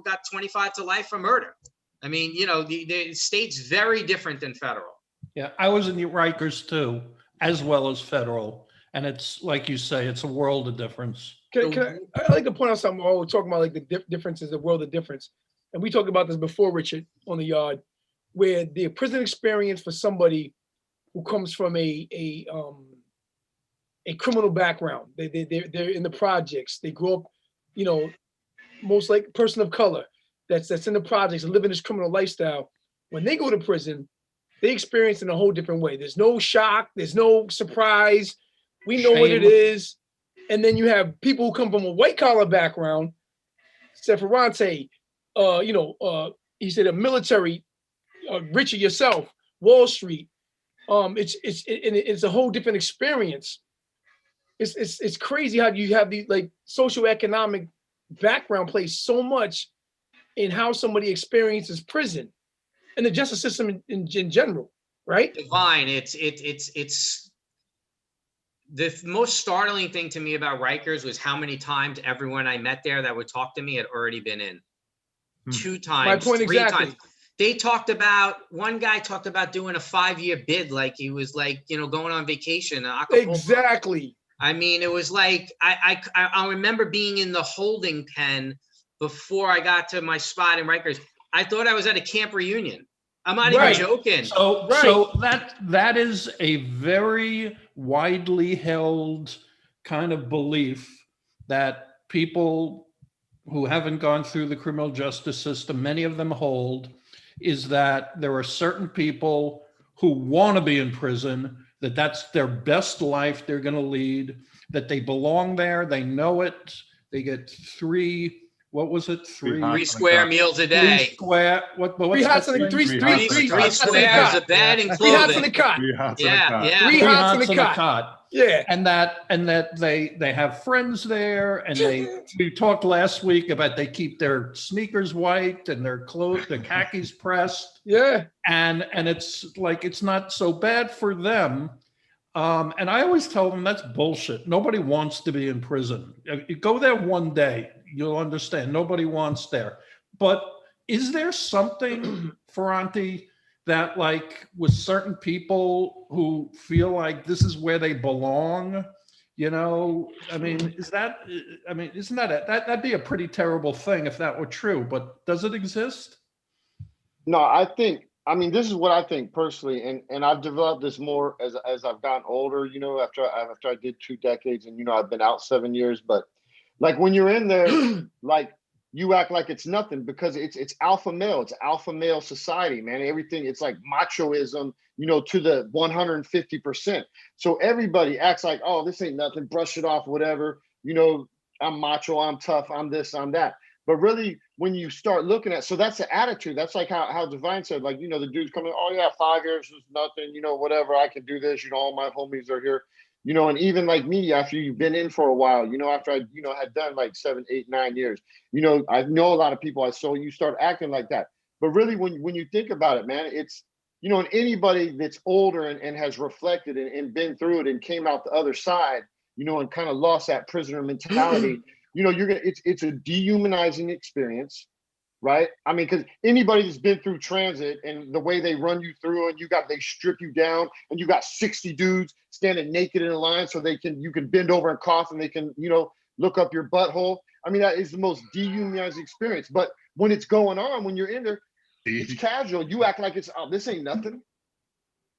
got 25 to life for murder. I mean, you know, the state's very different than federal. Yeah, I was in Rikers too, as well as federal. And it's like you say, it's a world of difference. I like to point out something. We're talking about like the differences, the world of difference. And we talked about this before, Richard, on the yard, where the prison experience for somebody who comes from a criminal background, they're in the projects, they grow up, you know, most like person of color that's in the projects and living this criminal lifestyle. When they go to prison, they experience it in a whole different way. There's no shock, there's no surprise. We know what it is. And then you have people who come from a white collar background. Seferante, he said a military, Richard yourself, Wall Street. It's a whole different experience. It's crazy how you have the like socioeconomic background plays so much in how somebody experiences prison and the justice system in general, right? Divine. It's the most startling thing to me about Rikers was how many times everyone I met there that would talk to me had already been in. 2 times, My point 3 exactly. times. One guy talked about doing a 5-year bid, like he was like, you know, going on vacation. Exactly. I mean, it was like, I remember being in the holding pen before I got to my spot in Rikers. I thought I was at a camp reunion. I'm not even joking. So that is a very widely held kind of belief that people who haven't gone through the criminal justice system, many of them hold, is that there are certain people who want to be in prison, that that's their best life they're going to lead, that they belong there, they know it, they get 3 square meals a day. 3 square, what's 3 hots and 3 squares of bed and 3 hots in the clothing. cot. 3 hots Yeah, in a cot. yeah. 3 3 hots in hots the in a cot. cot. Yeah. And that they have friends there, and we talked last week about they keep their sneakers white and their clothes, their khakis pressed. Yeah. And it's like, it's not so bad for them. And I always tell them that's bullshit. Nobody wants to be in prison. You go there one day, you'll understand. Nobody wants there. But is there something, Ferranti, that like with certain people who feel like this is where they belong? You know, I mean, isn't that that'd be a pretty terrible thing if that were true, but does it exist? No, this is what I think personally, and I've developed this more as I've gotten older, you know, after I did 2 decades, and, you know, I've been out 7 years, but like when you're in there, like you act like it's nothing because it's alpha male society, man. Everything, it's like machoism, you know, to the 150%. So everybody acts like, oh, this ain't nothing, brush it off, whatever, you know, I'm macho, I'm tough, I'm this, I'm that. But really, when you start looking at, so that's the attitude. That's like how Divine said, like, you know, the dude's coming, oh yeah, 5 years is nothing, you know, whatever, I can do this, you know, all my homies are here, you know, and even like me, after you've been in for a while, you know, after I, you know, had done like 7, 8, 9 years, you know, I know a lot of people, so you start acting like that. But really, when you think about it, man, it's, you know, and anybody that's older and has reflected and been through it and came out the other side, you know, and kind of lost that prisoner mentality, you know, it's a dehumanizing experience, right? I mean, because anybody that's been through transit and the way they run you through, and they strip you down, and you got 60 dudes standing naked in a line so you can bend over and cough, and they can, look up your butthole. I mean, that is the most dehumanizing experience. But when it's going on, when you're in there, it's casual. You act like this ain't nothing.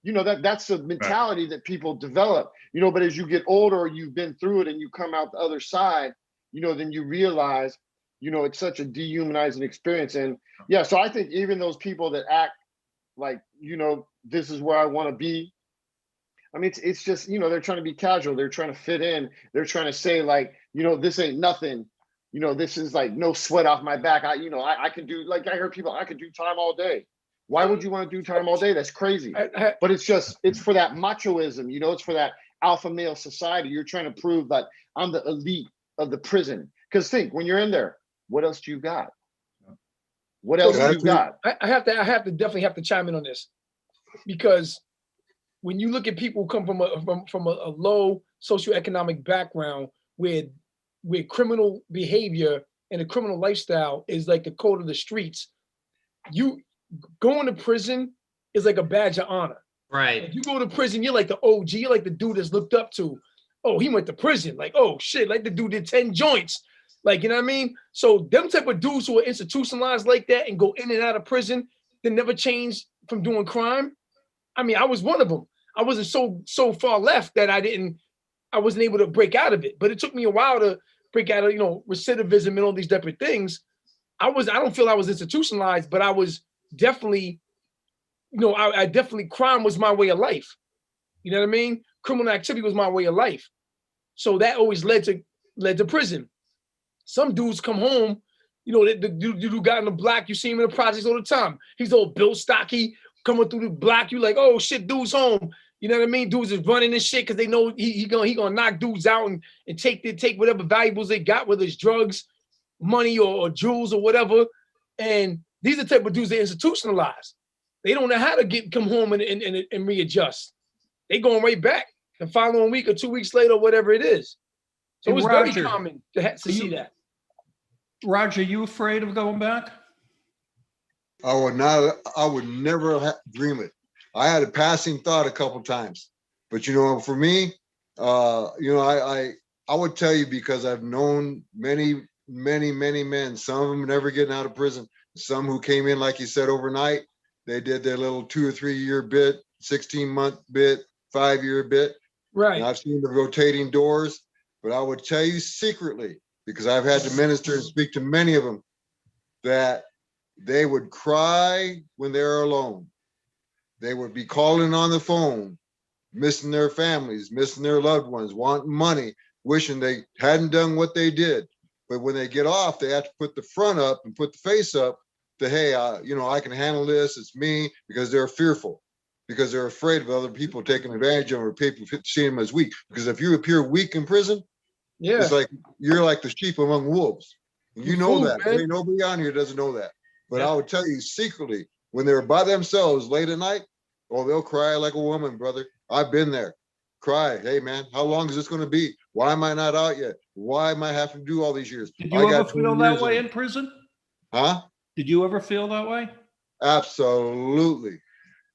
That's the mentality that people develop, but as you get older, or you've been through it and you come out the other side, then you realize, it's such a dehumanizing experience. And yeah, so I think even those people that act like, this is where I want to be. I mean, it's just, they're trying to be casual. They're trying to fit in. They're trying to say like, this ain't nothing. This is like no sweat off my back. I can do, like, I heard people, I could do time all day. Why would you want to do time all day? That's crazy. But it's for that machoism, it's for that alpha male society. You're trying to prove that I'm the elite of the prison. Because think, when you're in there, what else do you got? What else do you got? I definitely have to chime in on this, because when you look at people who come from a low socioeconomic background where criminal behavior and a criminal lifestyle is like the code of the streets, you going to prison is like a badge of honor. Right. If you go to prison, you're like the OG, you're like the dude that's looked up to. Oh, he went to prison. Like, oh shit, like the dude did 10 joints. Like, you know what I mean? So them type of dudes who are institutionalized like that and go in and out of prison, they never change from doing crime. I mean, I was one of them. I wasn't so far left that I wasn't able to break out of it. But it took me a while to break out of, recidivism and all these different things. I don't feel I was institutionalized, but I was definitely, I definitely, crime was my way of life. You know what I mean? Criminal activity was my way of life. So that always led to prison. Some dudes come home, the dude who got in the block, you see him in the projects all the time. He's all built stocky, coming through the block. You like, oh shit, dude's home. You know what I mean? Dudes is running this shit because they know he gonna knock dudes out and take whatever valuables they got, whether it's drugs, money, or jewels or whatever. And these are the type of dudes that institutionalized. They don't know how to come home and readjust. They going right back the following week or 2 weeks later, or whatever it is. So it was very common to see that. Roger, you afraid of going back? I would never dream it. I had a passing thought a couple times, but for me, I would tell you, because I've known many men, some of them never getting out of prison, some who came in, like you said, overnight. They did their little 2 or 3 year bit, 16-month bit, 5-year bit. Right. And I've seen the rotating doors, but I would tell you secretly, because I've had to minister and speak to many of them, that they would cry when they're alone. They would be calling on the phone, missing their families, missing their loved ones, wanting money, wishing they hadn't done what they did. But when they get off, they have to put the front up and put the face up to, hey, I can handle this. It's me, because they're fearful, because they're afraid of other people taking advantage of them, or people seeing them as weak. Because if you appear weak in prison, it's like you're like the sheep among wolves. You know that. There ain't nobody on here doesn't know that. But I would tell you secretly, when they're by themselves late at night, they'll cry like a woman, brother. I've been there. Cry. Hey, man, how long is this going to be? Why am I not out yet? Why am I having to do all these years? Did you ever feel that way in prison? Huh? Did you ever feel that way? Absolutely.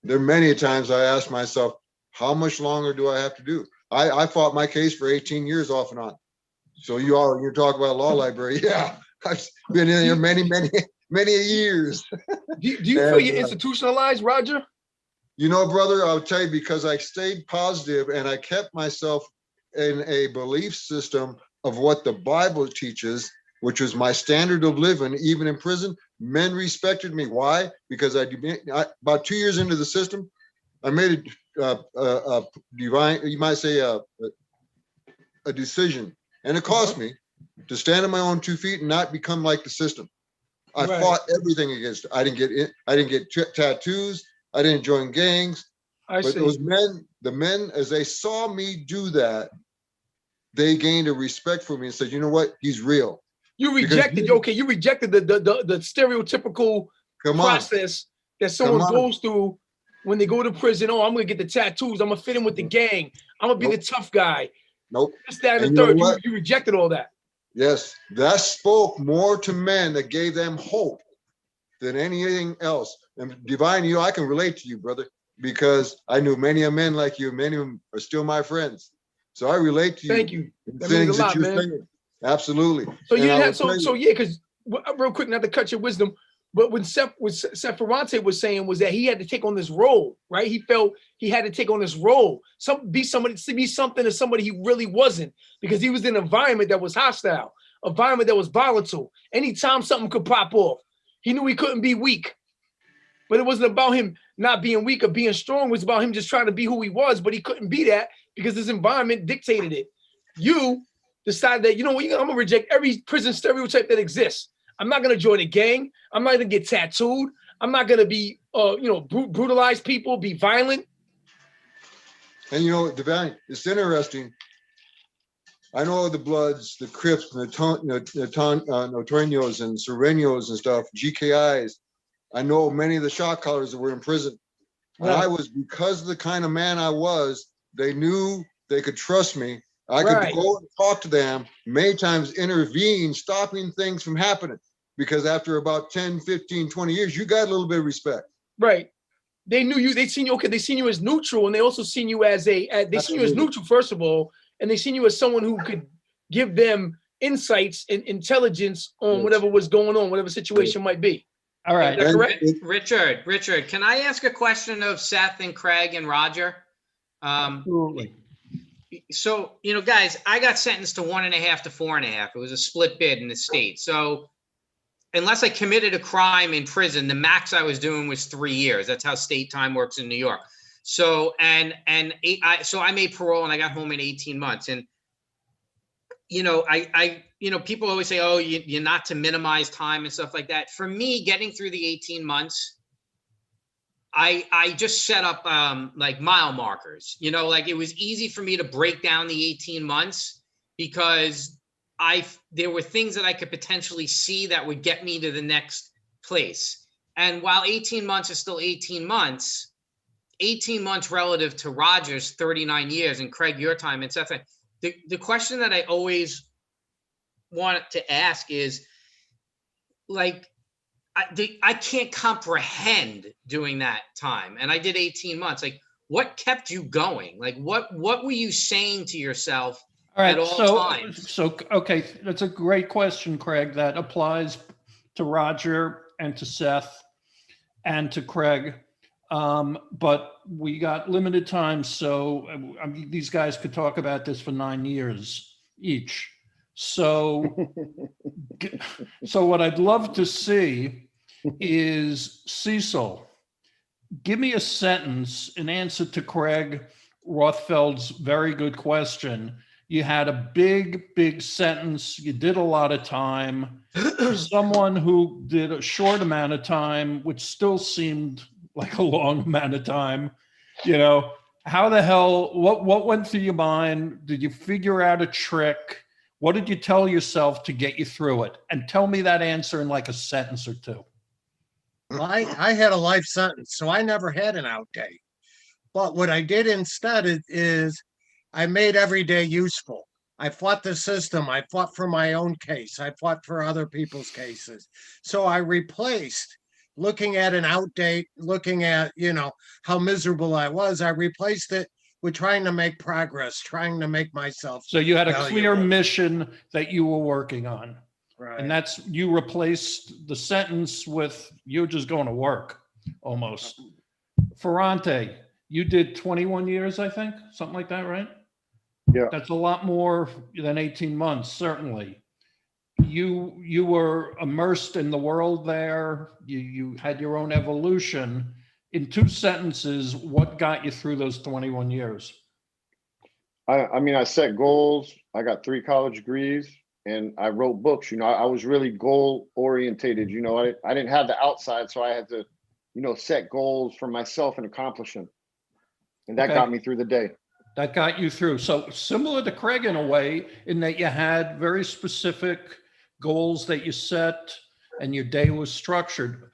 There are many times I ask myself, how much longer do I have to do? I fought my case for 18 years off and on. So you're talking about law library. Yeah, I've been in here many years. Do you feel you're institutionalized, Roger? Brother, I'll tell you, because I stayed positive and I kept myself in a belief system of what the Bible teaches, which was my standard of living, even in prison. Men respected me. Why? Because about 2 years into the system, I made a divine, you might say, a decision. And it cost me to stand on my own 2 feet and not become like the system. I fought everything against it. I didn't get tattoos. I didn't join gangs. But those men, the men, as they saw me do that, they gained a respect for me and said, you know what? He's real. You rejected, you rejected the stereotypical process that someone goes through when they go to prison. Oh, I'm going to get the tattoos. I'm going to fit in with the gang. I'm going to be the tough guy. Nope. This, that, and the third. You rejected all that. Yes. That spoke more to men, that gave them hope. than anything else. And Divine, I can relate to you, brother, because I knew many of men like you. Many of them are still my friends. So I relate to you. Thank you. in That means a things that lot, you're man. saying. Absolutely. So you And I didn't have will tell so you- yeah, because real quick, not to cut your wisdom, but when Seth Ferrante was saying was that he had to take on this role, right? He felt he had to take on this role, be something to somebody he really wasn't, because he was in an environment that was hostile, environment that was volatile. Anytime something could pop off, he knew he couldn't be weak. But it wasn't about him not being weak or being strong. It was about him just trying to be who he was, but he couldn't be that because his environment dictated it. You decided that, you know what, I'm gonna reject every prison stereotype that exists. I'm not gonna join a gang. I'm not gonna get tattooed. I'm not gonna be, brutalize people, be violent. And Divine, it's interesting. I know the Bloods, the Crips, and the Notorios and Serenos and stuff, GKIs. I know many of the shot callers that were in prison. And Right. I was, because of the kind of man I was, they knew they could trust me. I could Right. go and talk to them, many times intervene, stopping things from happening. Because after about 10, 15, 20 years, you got a little bit of respect. Right. They knew you, they seen you, okay, they seen you as neutral, and they also seen you as they seen you as Absolutely. neutral, first of all, and they seen you as someone who could give them insights and intelligence on Yes. whatever was going on, whatever situation might be. All right. Is that correct? Richard, can I ask a question of Seth and Craig and Roger? Absolutely. So, guys, I got sentenced to 1.5 to 4.5. It was a split bid in the state. So unless I committed a crime in prison, the max I was doing was 3 years. That's how state time works in New York. So, so I made parole and I got home in 18 months. And, people always say, oh, you're not to minimize time and stuff like that. For me, getting through the 18 months, I just set up like mile markers, like it was easy for me to break down the 18 months because there were things that I could potentially see that would get me to the next place. And while 18 months is still 18 months relative to Roger's 39 years and Craig, your time and Seth, the question that I always want to ask is, like, I can't comprehend doing that time. And I did 18 months. Like, what kept you going? Like, what were you saying to yourself All right. at all times? Okay. That's a great question, Craig. That applies to Roger and to Seth and to Craig. But we got limited time. So these guys could talk about this for 9 years each. So what I'd love to see is Cecil, give me a sentence in answer to Craig Rothfeld's very good question. You had a big sentence. You did a lot of time. For someone who did a short amount of time, which still seemed like a long amount of time, how the hell, what went through your mind? Did you figure out a trick? What did you tell yourself to get you through it? And tell me that answer in like a sentence or two. Well, I had a life sentence, so I never had an out day. But what I did instead is I made every day useful. I fought the system. I fought for my own case. I fought for other people's cases. So I replaced looking at an out date, looking at, how miserable I was. I replaced it with trying to make progress, trying to make myself. So you had a clear valuable. mission that you were working on. Right. And that's, you replaced the sentence with you're just going to work almost. Ferrante, you did 21 years, I think, something like that, right? Yeah. That's a lot more than 18 months, certainly. You were immersed in the world there. You had your own evolution. In 2 sentences, what got you through those 21 years? I set goals. I got 3 college degrees and I wrote books. I was really goal orientated. I didn't have the outside, so I had to, set goals for myself and accomplish them. And that got me through the day. That got you through. So similar to Craig in a way, in that you had very specific goals that you set and your day was structured.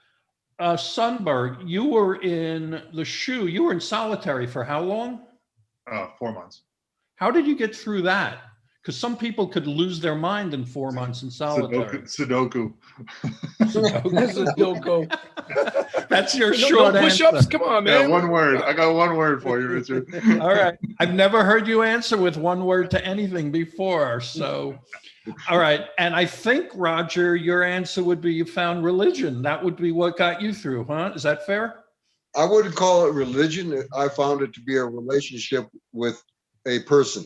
Sundberg, you were in the SHU. You were in solitary for how long? 4 months. How did you get through that? Because some people could lose their mind in 4 months in solitary. Sudoku. Sudoku. That's your No short push-ups. answer. Come on, Yeah, man. one word. I got one word for you, Richard. All right. I've never heard you answer with one word to anything before. So, all right. And I think, Roger, your answer would be you found religion. That would be what got you through, huh? Is that fair? I wouldn't call it religion. I found it to be a relationship with a person.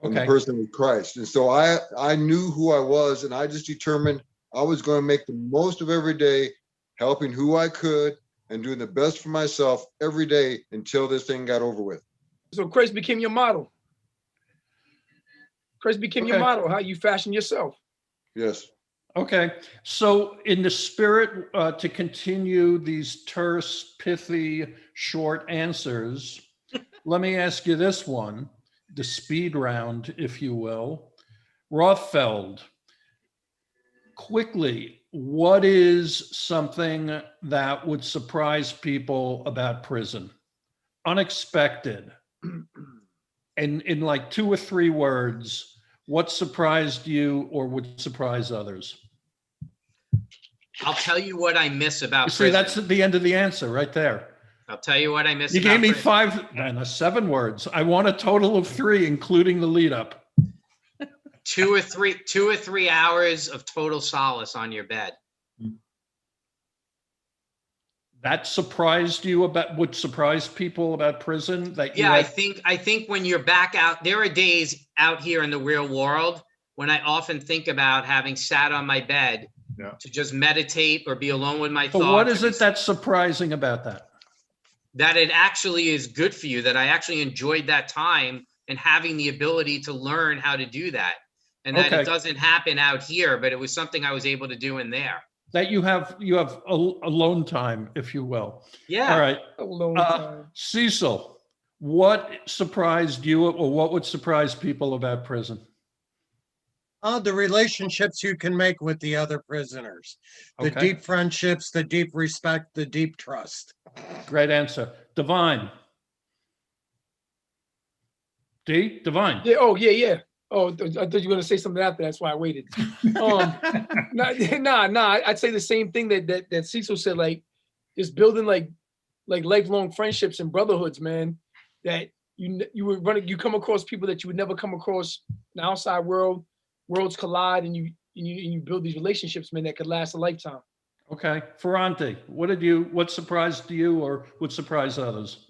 And the Okay. person was Christ. And so I knew who I was, and I just determined I was going to make the most of every day, helping who I could and doing the best for myself every day until this thing got over with. So Christ became your model. Christ became your Okay. model, how you fashion yourself. Yes. Okay. So, in the spirit to continue these terse, pithy, short answers, let me ask you this one, the speed round, if you will. Rothfeld, quickly, what is something that would surprise people about prison? Unexpected. And in like 2 or 3 words, what surprised you or would surprise others? I'll tell you what I miss about You see, prison. that's at the end of the answer right there. I'll tell you what I miss You about gave me prison. 5 and 7 words. I want a total of 3, including the lead up. 2 or 3 hours of total solace on your bed. That surprised you about, would surprise people about prison that you Yeah, had? I think when you're back out, there are days out here in the real world when I often think about having sat on my bed Yeah. to just meditate or be alone with my So thoughts. what is it that's surprising about that? That it actually is good for you, that I actually enjoyed that time and having the ability to learn how to do that. And that Okay. it doesn't happen out here, but it was something I was able to do in there. That you have alone time, if you will. Yeah. All right. Alone time. Cecil, what surprised you or what would surprise people about prison? The relationships you can make with the other prisoners, the Okay. deep friendships, the deep respect, the deep trust. Great answer. Divine. Divine. Yeah. Oh, yeah. Oh, I thought you were gonna say something after. That's why I waited. Nah. I'd say the same thing that Cecil said. Like, just building like lifelong friendships and brotherhoods, man. That you come across people that you would never come across in the outside world. Worlds collide, and you build these relationships, man, that could last a lifetime. Okay. Ferrante, what surprised you or would surprise others?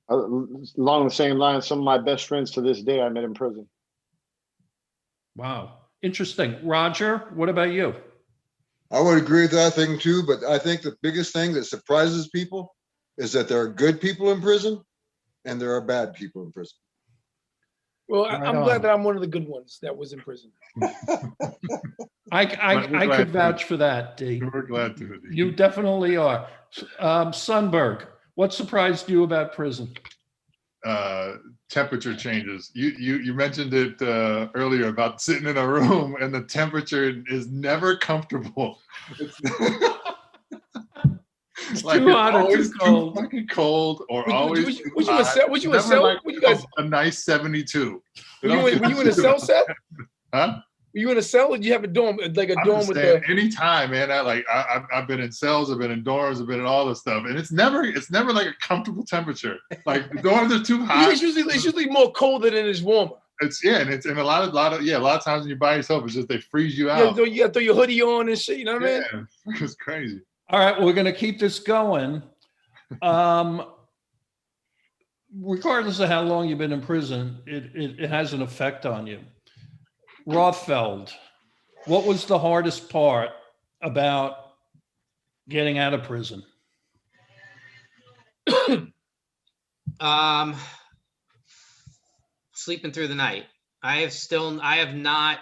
Along the same lines, some of my best friends to this day I met in prison. Wow. Interesting. Roger, what about you? I would agree with that thing too, but I think the biggest thing that surprises people is that there are good people in prison and there are bad people in prison. Well, Right I'm on. glad that I'm one of the good ones that was in prison. I glad could to. vouch for that, D. We're glad to. You definitely are. Sundberg, what surprised you about prison? Temperature changes. You mentioned it earlier about sitting in a room and the temperature is never comfortable. It's like too it's hot or always too cold. too fucking cold or always too Would you a hot. cell? Would you a Never cell? like Would you guys? a nice 72. Were you in a cell set? Huh? Were you in a cell, or did you have a dorm, like a I'm dorm just with saying, the? anytime, man. I've been in cells, I've been in dorms, I've been in all this stuff, and it's never like a comfortable temperature. Like the dorms are too hot. It's usually more colder than it's warmer. And a lot of times when you're by yourself, it's just they freeze you Yeah, out. so you got to throw your hoodie on and shit. You know what I mean? Yeah, it's crazy. All right, we're going to keep this going. Regardless of how long you've been in prison, it has an effect on you. Rothfeld, what was the hardest part about getting out of prison? Sleeping through the night. I have not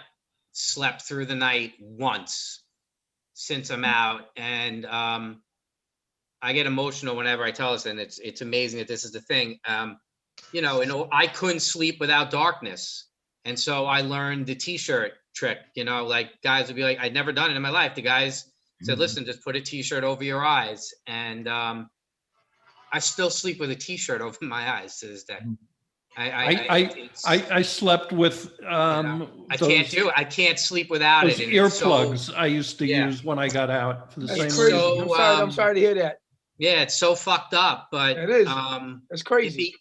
slept through the night once since I'm out. And I get emotional whenever I tell this, and it's amazing that this is the thing. I couldn't sleep without darkness. And so I learned the t-shirt trick, like guys would be like, I'd never done it in my life. The guys said, listen, just put a t-shirt over your eyes. And I still sleep with a t-shirt over my eyes to this day. I slept with I can't do it. I can't sleep without those it. And it's so, earplugs I used to Yeah. use when I got out for the That's same crazy. reason. So, I'm sorry to hear that. yeah, it's so fucked up, but It is. That's crazy.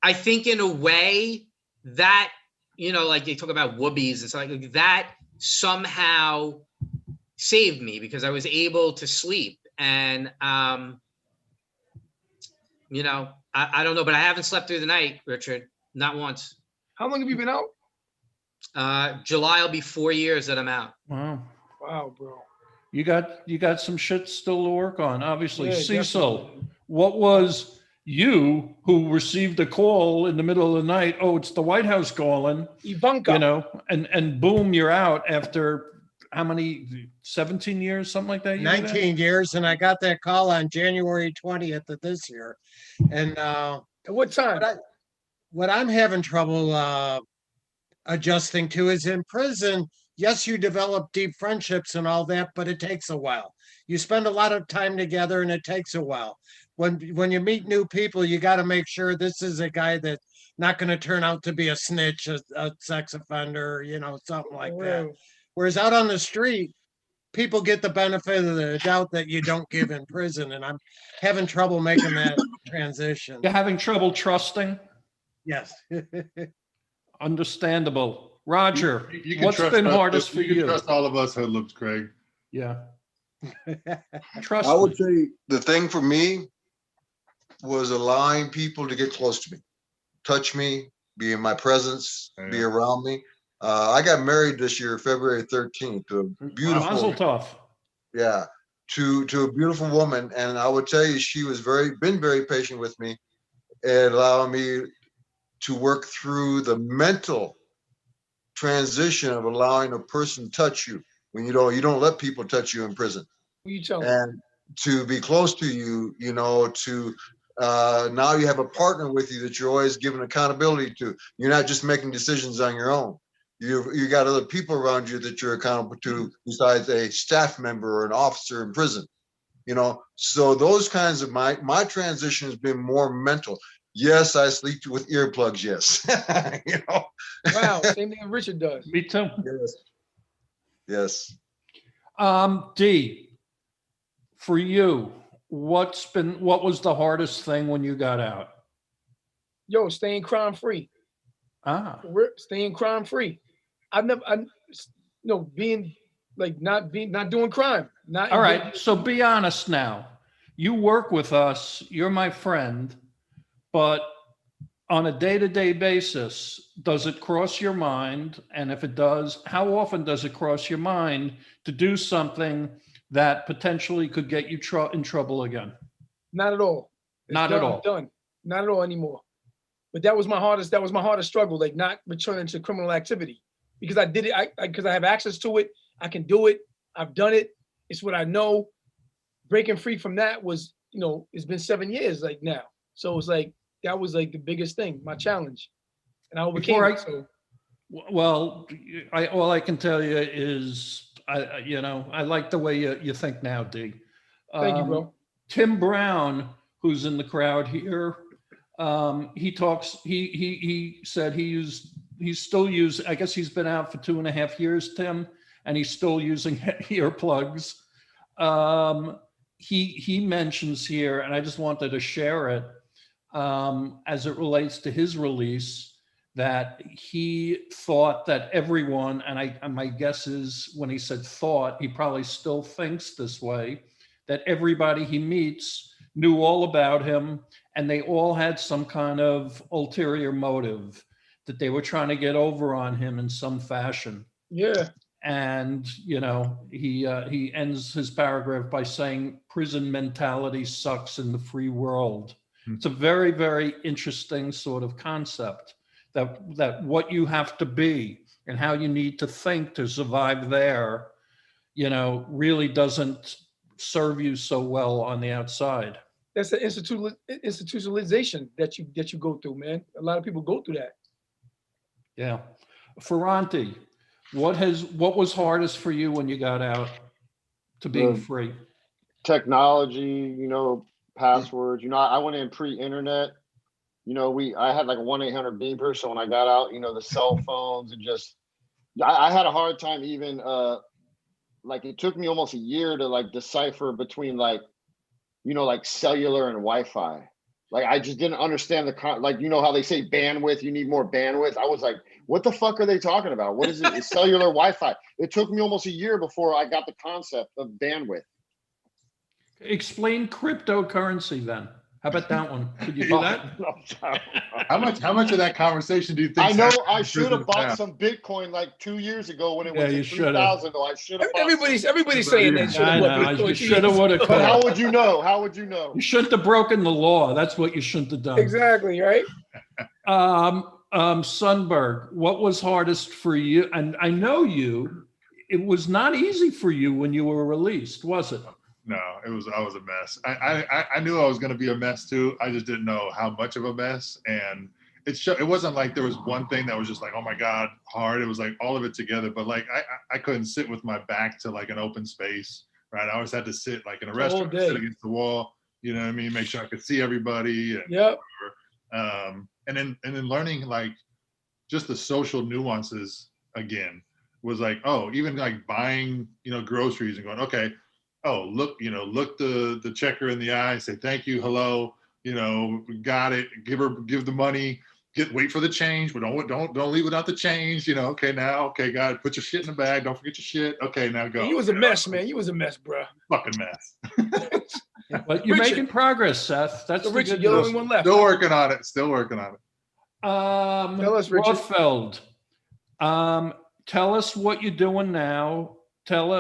I think in a way that, you know, like they talk about whoobies and stuff like that somehow saved me because I was able to sleep. And, you know, I don't know, but I haven't slept through the night, Richard, not once. How long have you been out? July will be 4 years that I'm out. Wow. Wow, bro. You got some shit still to work on, obviously. Yeah, Cecil, definitely. what was you who received a call in the middle of the night? Oh, it's the White House calling, Ivanka. you know, and boom, you're out after how many, 17 years, something like that? You were there? 19 years, and I got that call on January 20th of this year. And At what time? what I'm having trouble adjusting to is in prison. Yes, you develop deep friendships and all that, but it takes a while. You spend a lot of time together, and it takes a while. When you meet new people, you got to make sure this is a guy that's not going to turn out to be a snitch, a sex offender, you know, something like that. Wow. Whereas out on the street, people get the benefit of the doubt that you don't give in prison, and I'm having trouble making that transition. You're having trouble trusting? Yes. Understandable. Roger, You can what's trust been us, hardest for you? Can you? trust all of us hoodlums, Craig. Yeah. Trust I would me. say the thing for me was allowing people to get close to me, touch me, be in my presence, be Yeah. around me. I got married this year, February 13th, to a beautiful, Mazel tov. yeah, to a beautiful woman. And I would tell you, she was been very patient with me and allowing me to work through the mental transition of allowing a person to touch you when you don't let people touch you in prison. Who you telling? And to be close to you, you know, to now you have a partner with you that you're always giving accountability to. You're not just making decisions on your own. You got other people around you that you're accountable to besides a staff member or an officer in prison. You know, so those kinds of my transition has been more mental. Yes, I sleep with earplugs. Yes, you know. Wow, same thing Richard does. Me too. Yes. Yes. D, for you, what was the hardest thing when you got out? Yo, staying crime free. Ah, Staying crime free. Being like not doing crime. Not all right. So be honest now. You work with us. You're my friend, but on a day-to-day basis, does it cross your mind? And if it does, how often does it cross your mind to do something that potentially could get you in trouble again? Not at all. Not at all. Done. Not at all anymore. But that was my hardest struggle, like not returning to criminal activity. Because I did it, because I have access to it, I can do it, I've done it, it's what I know. Breaking free from that was, it's been 7 years like now. So it's like, that was like the biggest thing, my challenge. And I overcame it. So. Well, all I can tell you is, I like the way you think now, D. Thank you, bro. Tim Brown, who's in the crowd here, he said he's still using, I guess he's been out for 2.5 years, Tim, and he's still using earplugs. He mentions here, and I just wanted to share it, as it relates to his release, that he thought that everyone, and my guess is when he said thought, he probably still thinks this way, that everybody he meets knew all about him, and they all had some kind of ulterior motive, that they were trying to get over on him in some fashion. Yeah. And, he ends his paragraph by saying, prison mentality sucks in the free world. It's a very, very interesting sort of concept, that what you have to be and how you need to think to survive there, really doesn't serve you so well on the outside. That's the institutionalization that you go through, man. A lot of people go through that. Yeah. Ferranti, what was hardest for you when you got out to being free? Technology, passwords. I went in pre-internet, You know, I had like a 1-800 beeper. So when I got out, you know, the cell phones and just, I had a hard time even, like it took me almost a year to like decipher between like, you know, like cellular and Wi-Fi. Like I just didn't understand like, you know how they say bandwidth, you need more bandwidth. I was like, what the fuck are they talking about? What is it? It's cellular Wi-Fi. It took me almost a year before I got the concept of bandwidth. Explain cryptocurrency then. How about that one? Could you do that? How much of that conversation do you think? I know I should have bought some Bitcoin like 2 years ago when it was at 3,000. Though I should have. Everybody's saying that. I know. You should have, would have. But how would you know? How would you know? You shouldn't have broken the law. That's what you shouldn't have done. Exactly, right? Sundberg, what was hardest for you? And I know it was not easy for you when you were released, was it? No, I was a mess. I knew I was going to be a mess too. I just didn't know how much of a mess. And it wasn't like there was one thing that was just like, oh my God, hard. It was like all of it together. But like, I couldn't sit with my back to like an open space, right? I always had to sit like in a restaurant, sit against the wall, you know what I mean? Make sure I could see everybody. And yep. And then learning like just the social nuances again was like, oh, even like buying, you know, groceries and going, okay, oh, look the checker in the eye, say thank you, hello, you know, got it, give the money, wait for the change, but don't leave without the change, you know, okay, got it, put your shit in the bag, don't forget your shit, okay, now go. You was a mess, man. You was a mess, bro. Fucking mess. But you're making progress, Seth. That's the Richard, good you're the news. only one left. Still working on it. Tell us, Richard. Rothfeld, tell us what you're doing now. Tell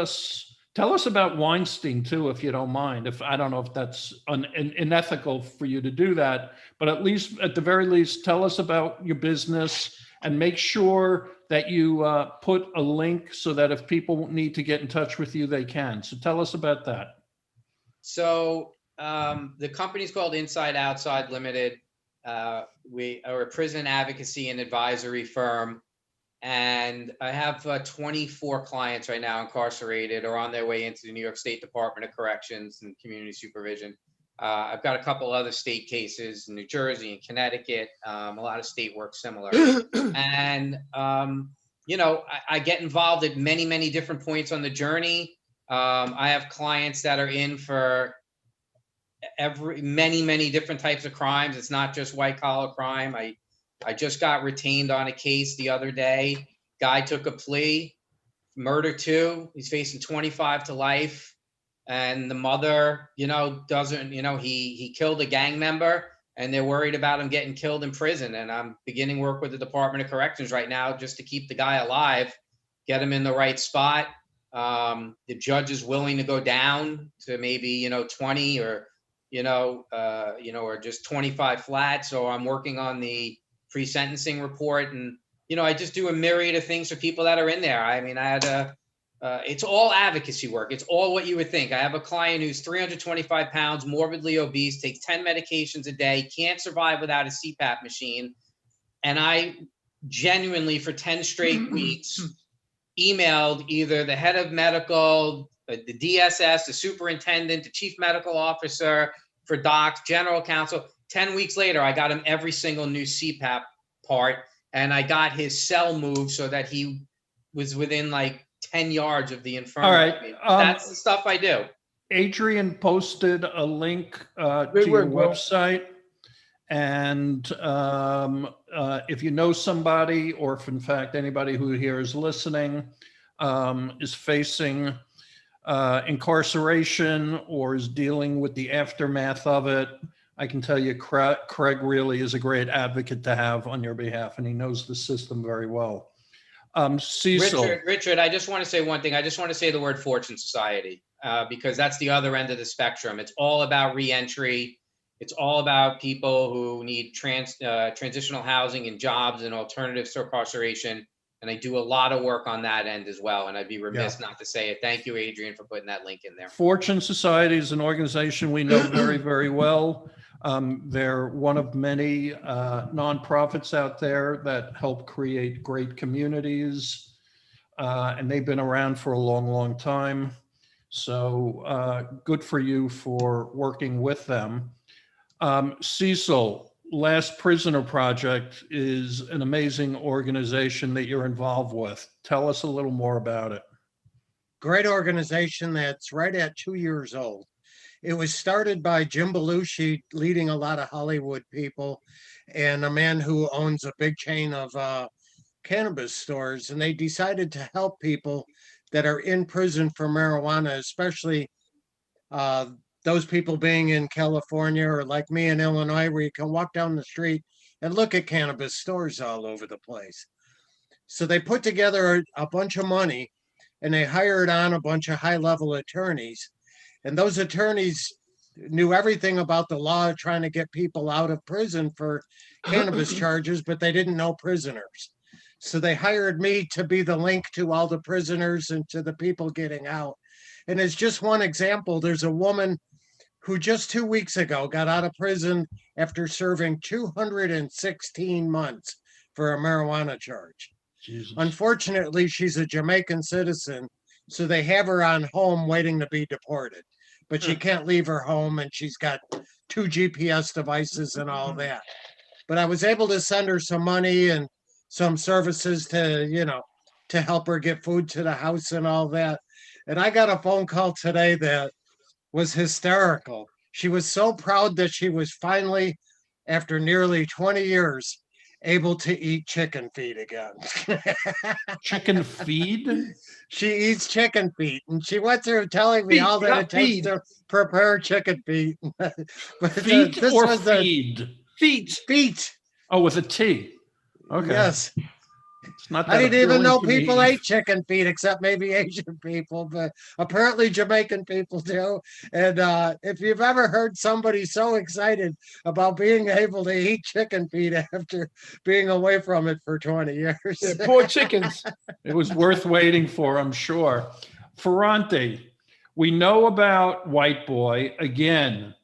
us about Weinstein too, if you don't mind. I don't know if that's unethical for you to do that, but at the very least, tell us about your business and make sure that you put a link so that if people need to get in touch with you, they can. So tell us about that. So the company's called Inside Outside Limited. We are a prison advocacy and advisory firm. And I have 24 clients right now incarcerated or on their way into the New York State Department of Corrections and Community Supervision. I've got a couple other state cases in New Jersey and Connecticut, a lot of state work similar. And, you know, I get involved at many, many different points on the journey. I have clients that are in for many, many different types of crimes. It's not just white collar crime. I just got retained on a case the other day. Guy took a plea, murder 2. He's facing 25 to life. And the mother, you know, doesn't, you know, he killed a gang member and they're worried about him getting killed in prison. And I'm beginning work with the Department of Corrections right now just to keep the guy alive, get him in the right spot. The judge is willing to go down to maybe, you know, 20 or, or just 25 flat. So I'm working on the pre-sentencing report, and I just do a myriad of things for people that are in there. I mean, I had it's all advocacy work. It's all what you would think. I have a client who's 325 pounds, morbidly obese, takes 10 medications a day, can't survive without a CPAP machine, and I genuinely for 10 straight weeks emailed either the head of medical, the DSS, the superintendent, the chief medical officer for docs, general counsel. 10 weeks later, I got him every single new CPAP part, and I got his cell moved so that he was within like 10 yards of the infirmary. All right. That's the stuff I do. Adrian posted a link to your website. And if you know somebody, or if in fact anybody who here is listening is facing incarceration or is dealing with the aftermath of it, I can tell you Craig really is a great advocate to have on your behalf, and he knows the system very well. Cecil. Richard, I just want to say one thing. I just want to say the word Fortune Society, because that's the other end of the spectrum. It's all about reentry. It's all about people who need transitional housing and jobs and alternatives to incarceration. And I do a lot of work on that end as well. And I'd be remiss not to say it. Thank you, Adrian, for putting that link in there. Fortune Society is an organization we know very, very well. They're one of many nonprofits out there that help create great communities. And they've been around for a long, long time. So good for you for working with them. Cecil, Last Prisoner Project is an amazing organization that you're involved with. Tell us a little more about it. Great organization that's right at 2 years old. It was started by Jim Belushi, leading a lot of Hollywood people, and a man who owns a big chain of cannabis stores. And they decided to help people that are in prison for marijuana, especially uh, those people being in California or like me in Illinois, where you can walk down the street and look at cannabis stores all over the place. So they put together a bunch of money and they hired on a bunch of high level attorneys. And those attorneys knew everything about the law, trying to get people out of prison for cannabis charges, but they didn't know prisoners. So they hired me to be the link to all the prisoners and to the people getting out. And as just one example, there's a woman who just 2 weeks ago got out of prison after serving 216 months for a marijuana charge. Jesus. Unfortunately, she's a Jamaican citizen, so they have her on home waiting to be deported. But she can't leave her home, and she's got 2 GPS devices and all that. But I was able to send her some money and some services to help her get food to the house and all that. And I got a phone call today that was hysterical. She was so proud that she was finally, after nearly 20 years, able to eat chicken feet again. Chicken feed? She eats chicken feet, and she went through telling me Feet, all that not it takes feed. to prepare chicken feet. But Feet this or was the feed? Feet. feet. Oh, with a T. Okay. Yes. It's not I that didn't even appealing know to me. people ate chicken feet, except maybe Asian people, but apparently Jamaican people do. And if you've ever heard somebody so excited about being able to eat chicken feet after being away from it for 20 years. Yeah, poor chickens. It was worth waiting for, I'm sure. Ferrante, we know about White Boy. Again,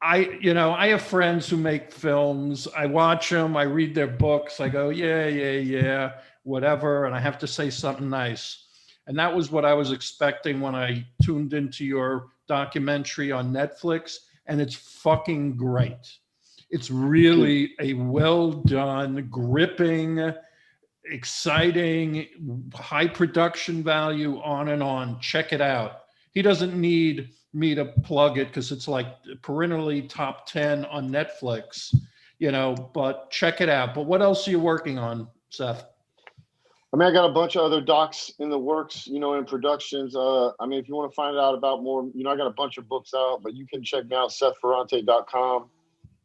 I have friends who make films. I watch them, I read their books. I go, yeah, whatever. And I have to say something nice. And that was what I was expecting when I tuned into your documentary on Netflix. And it's fucking great. It's really a well done, gripping, exciting, high production value, on and on. Check it out. He doesn't need me to plug it because it's like perennially top 10 on Netflix, but check it out. But what else are you working on, Seth? I mean, I got a bunch of other docs in the works, in productions. If you want to find out about more, I got a bunch of books out, but you can check me out, SethFerrante.com,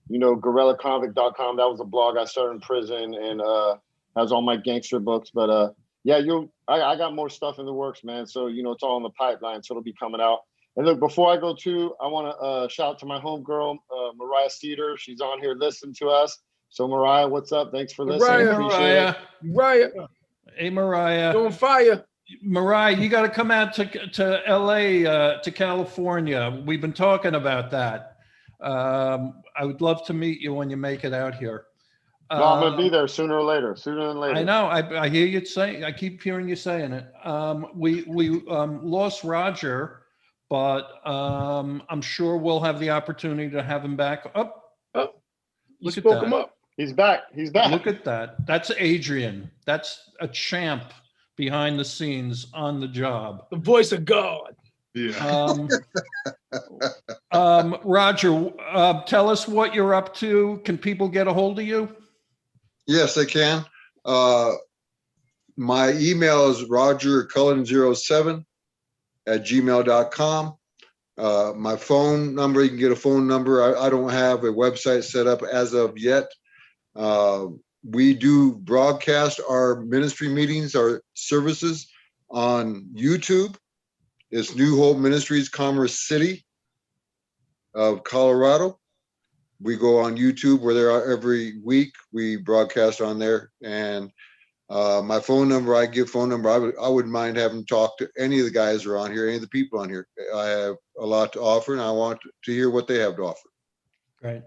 GorillaConvict.com. That was a blog I started in prison and has all my gangster books. But I got more stuff in the works, man. So, it's all in the pipeline. So it'll be coming out. And look, before I go too, I want to shout out to my homegirl, Mariah Cedar. She's on here listening to us. So Mariah, what's up? Thanks for listening. Mariah. Mariah. Hey, Mariah. On fire. Mariah, you got to come out to LA, to California. We've been talking about that. I would love to meet you when you make it out here. No, I'm going to be there sooner than later. I know. I hear you say. I keep hearing you saying it. We lost Roger, but I'm sure we'll have the opportunity to have him back. You spoke him up. He's back. Look at that. That's Adrian. That's a champ behind the scenes on the job. The voice of God. Yeah. Roger, tell us what you're up to. Can people get a hold of you? Yes, they can. My email is rogercullen07@gmail.com. My phone number, you can get a phone number. I don't have a website set up as of yet. We do broadcast our ministry meetings, our services on YouTube. It's New Hope Ministries, Commerce City of Colorado. We go on YouTube where there are every week. We broadcast on there. And my phone number, I give phone number. I wouldn't mind having talk to any of the guys who are on here, any of the people on here. I have a lot to offer, and I want to hear what they have to offer. Great.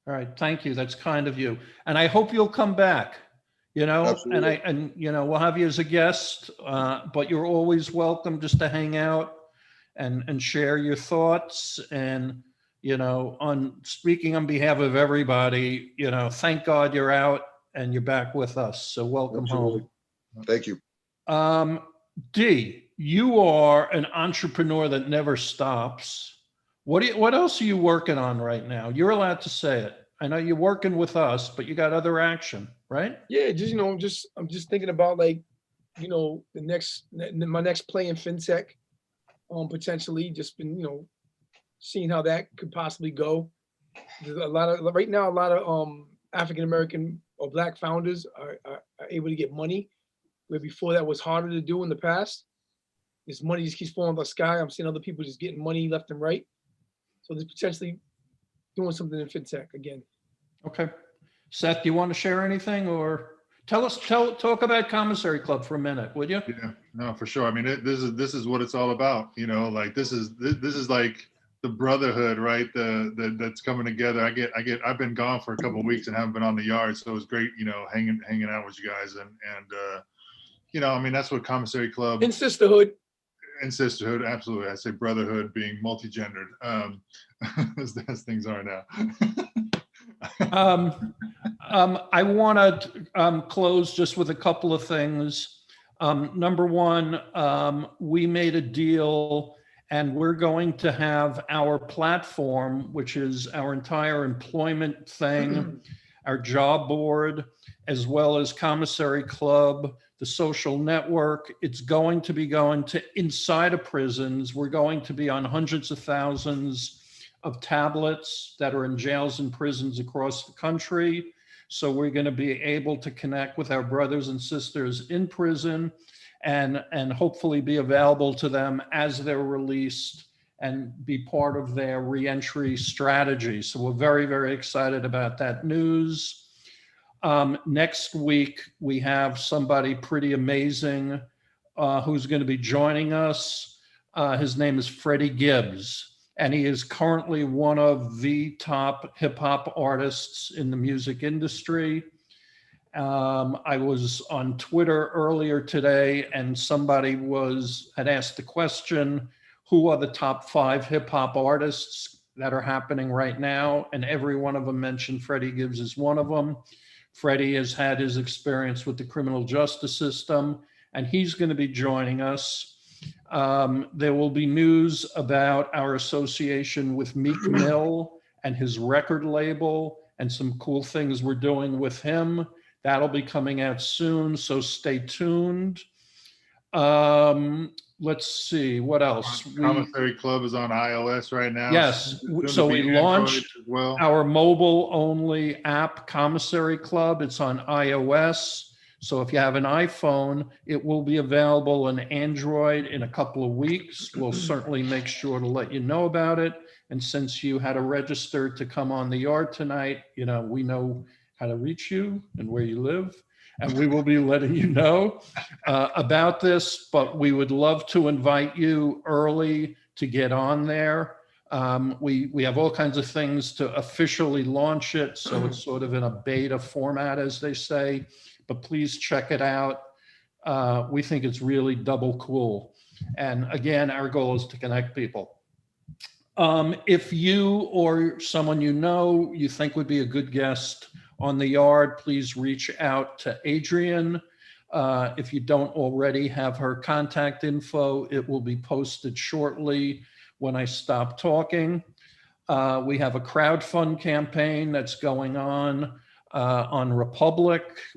All right. Thank you. That's kind of you. And I hope you'll come back, Absolutely. and we'll have you as a guest, but you're always welcome just to hang out and share your thoughts. And, on speaking on behalf of everybody, thank God you're out and you're back with us. So welcome Absolutely. Thank you. home. D, you are an entrepreneur that never stops. What else are you working on right now? You're allowed to say it. I know you're working with us, but you got other action, right? Yeah, I'm just thinking about like, my next play in fintech, potentially just been, seeing how that could possibly go. There's right now, a lot of African American or Black founders are able to get money, where before that was harder to do in the past. This money just keeps falling from the sky. I'm seeing other people just getting money left and right. So there's potentially doing something in fintech again. Okay. Seth, do you want to share anything or talk about Commissary Club for a minute, would you? Yeah, no, for sure. I mean, this is what it's all about. Like this is like the brotherhood, right? That's coming together. I've been gone for a couple of weeks and haven't been on the yard, so it was great, hanging out with you guys and I mean, that's what Commissary Club In sisterhood. and sisterhood, absolutely. I say brotherhood being multi-gendered, as things are now. I want to close just with a couple of things. Number one, we made a deal and we're going to have our platform, which is our entire employment thing, our job board, as well as Commissary Club, the social network. It's going to be going to inside of prisons. We're going to be on hundreds of thousands of tablets that are in jails and prisons across the country. So we're going to be able to connect with our brothers and sisters in prison and hopefully be available to them as they're released and be part of their reentry strategy. So we're very, very excited about that news. Next week, we have somebody pretty amazing who's going to be joining us. His name is Freddie Gibbs, and he is currently one of the top hip hop artists in the music industry. I was on Twitter earlier today, and somebody had asked the question, who are the top 5 hip hop artists that are happening right now? And every one of them mentioned Freddie Gibbs is one of them. Freddie has had his experience with the criminal justice system, and he's going to be joining us. There will be news about our association with Meek Mill and his record label and some cool things we're doing with him. That'll be coming out soon, so stay tuned. Let's see, what else? Commissary Club is on iOS right now. Yes, so we launched our mobile-only app, Commissary Club. It's on iOS. So if you have an iPhone, it will be available on Android in a couple of weeks. We'll certainly make sure to let you know about it. And since you had to register to come on the yard tonight, we know how to reach you and where you live. And we will be letting you know about this, but we would love to invite you early to get on there. We have all kinds of things to officially launch it. So it's sort of in a beta format, as they say, but please check it out. We think it's really double cool. And again, our goal is to connect people. If you or someone you think would be a good guest on the yard, please reach out to Adrienne. If you don't already have her contact info, it will be posted shortly when I stop talking. We have a crowdfund campaign that's going on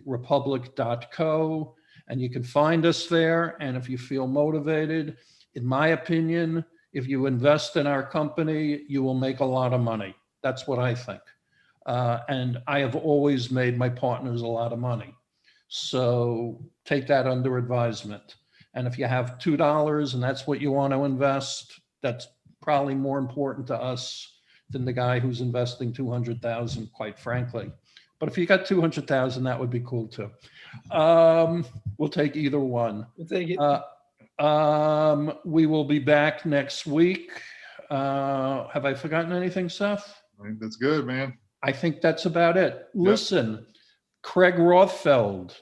republic.co, and you can find us there. And if you feel motivated, in my opinion, if you invest in our company, you will make a lot of money. That's what I think. And I have always made my partners a lot of money. So take that under advisement. And if you have $2 and that's what you want to invest, that's probably more important to us than the guy who's investing 200,000, quite frankly. But if you got 200,000, that would be cool too. We'll take either one. We'll take it. We will be back next week. Have I forgotten anything, Seth? I think that's good, man. I think that's about it. Listen, Craig Rothfeld,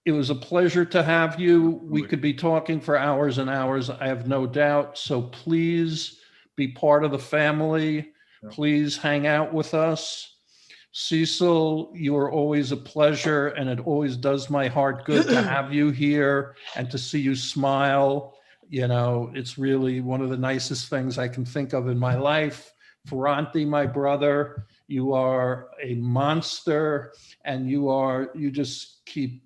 it was a pleasure to have you. We could be talking for hours and hours, I have no doubt. So please be part of the family. Yeah. Please hang out with us. Cecil, you are always a pleasure, and it always does my heart good to have you here and to see you smile. You know, it's really one of the nicest things I can think of in my life. Ferranti, my brother, you are a monster, and you just keep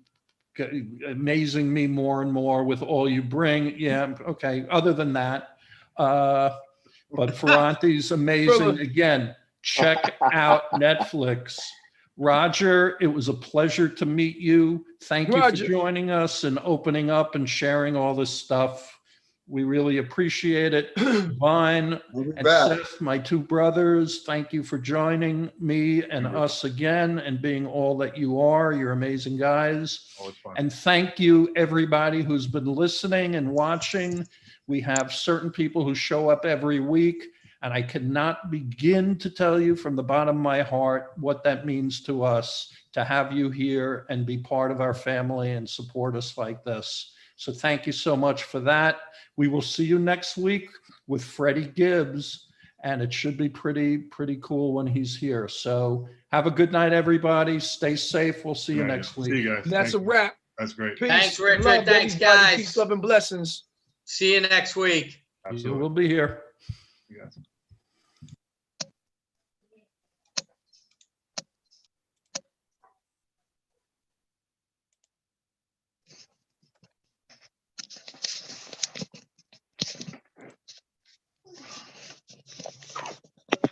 amazing me more and more with all you bring. Yeah, okay. Other than that, but Ferranti's amazing. Brother. Again, check out Netflix. Roger, it was a pleasure to meet you. Thank you Roger. for joining us and opening up and sharing all this stuff. We really appreciate it. Vine We'll be and back. Seth, my two brothers, thank you for joining me and us again and being all that you are. You're amazing guys. Always fun. And thank you, everybody who's been listening and watching. We have certain people who show up every week, and I cannot begin to tell you from the bottom of my heart what that means to us to have you here and be part of our family and support us like this. So thank you so much for that. We will see you next week with Freddie Gibbs, and it should be pretty cool when he's here. So have a good night, everybody. Stay safe. We'll see you next week. See you guys. That's a Thank you. wrap. That's great. Peace. Thanks, Richard. Love, Thanks, everybody. guys. Peace, love, and blessings. See you next week. You Absolutely. will be here. You guys.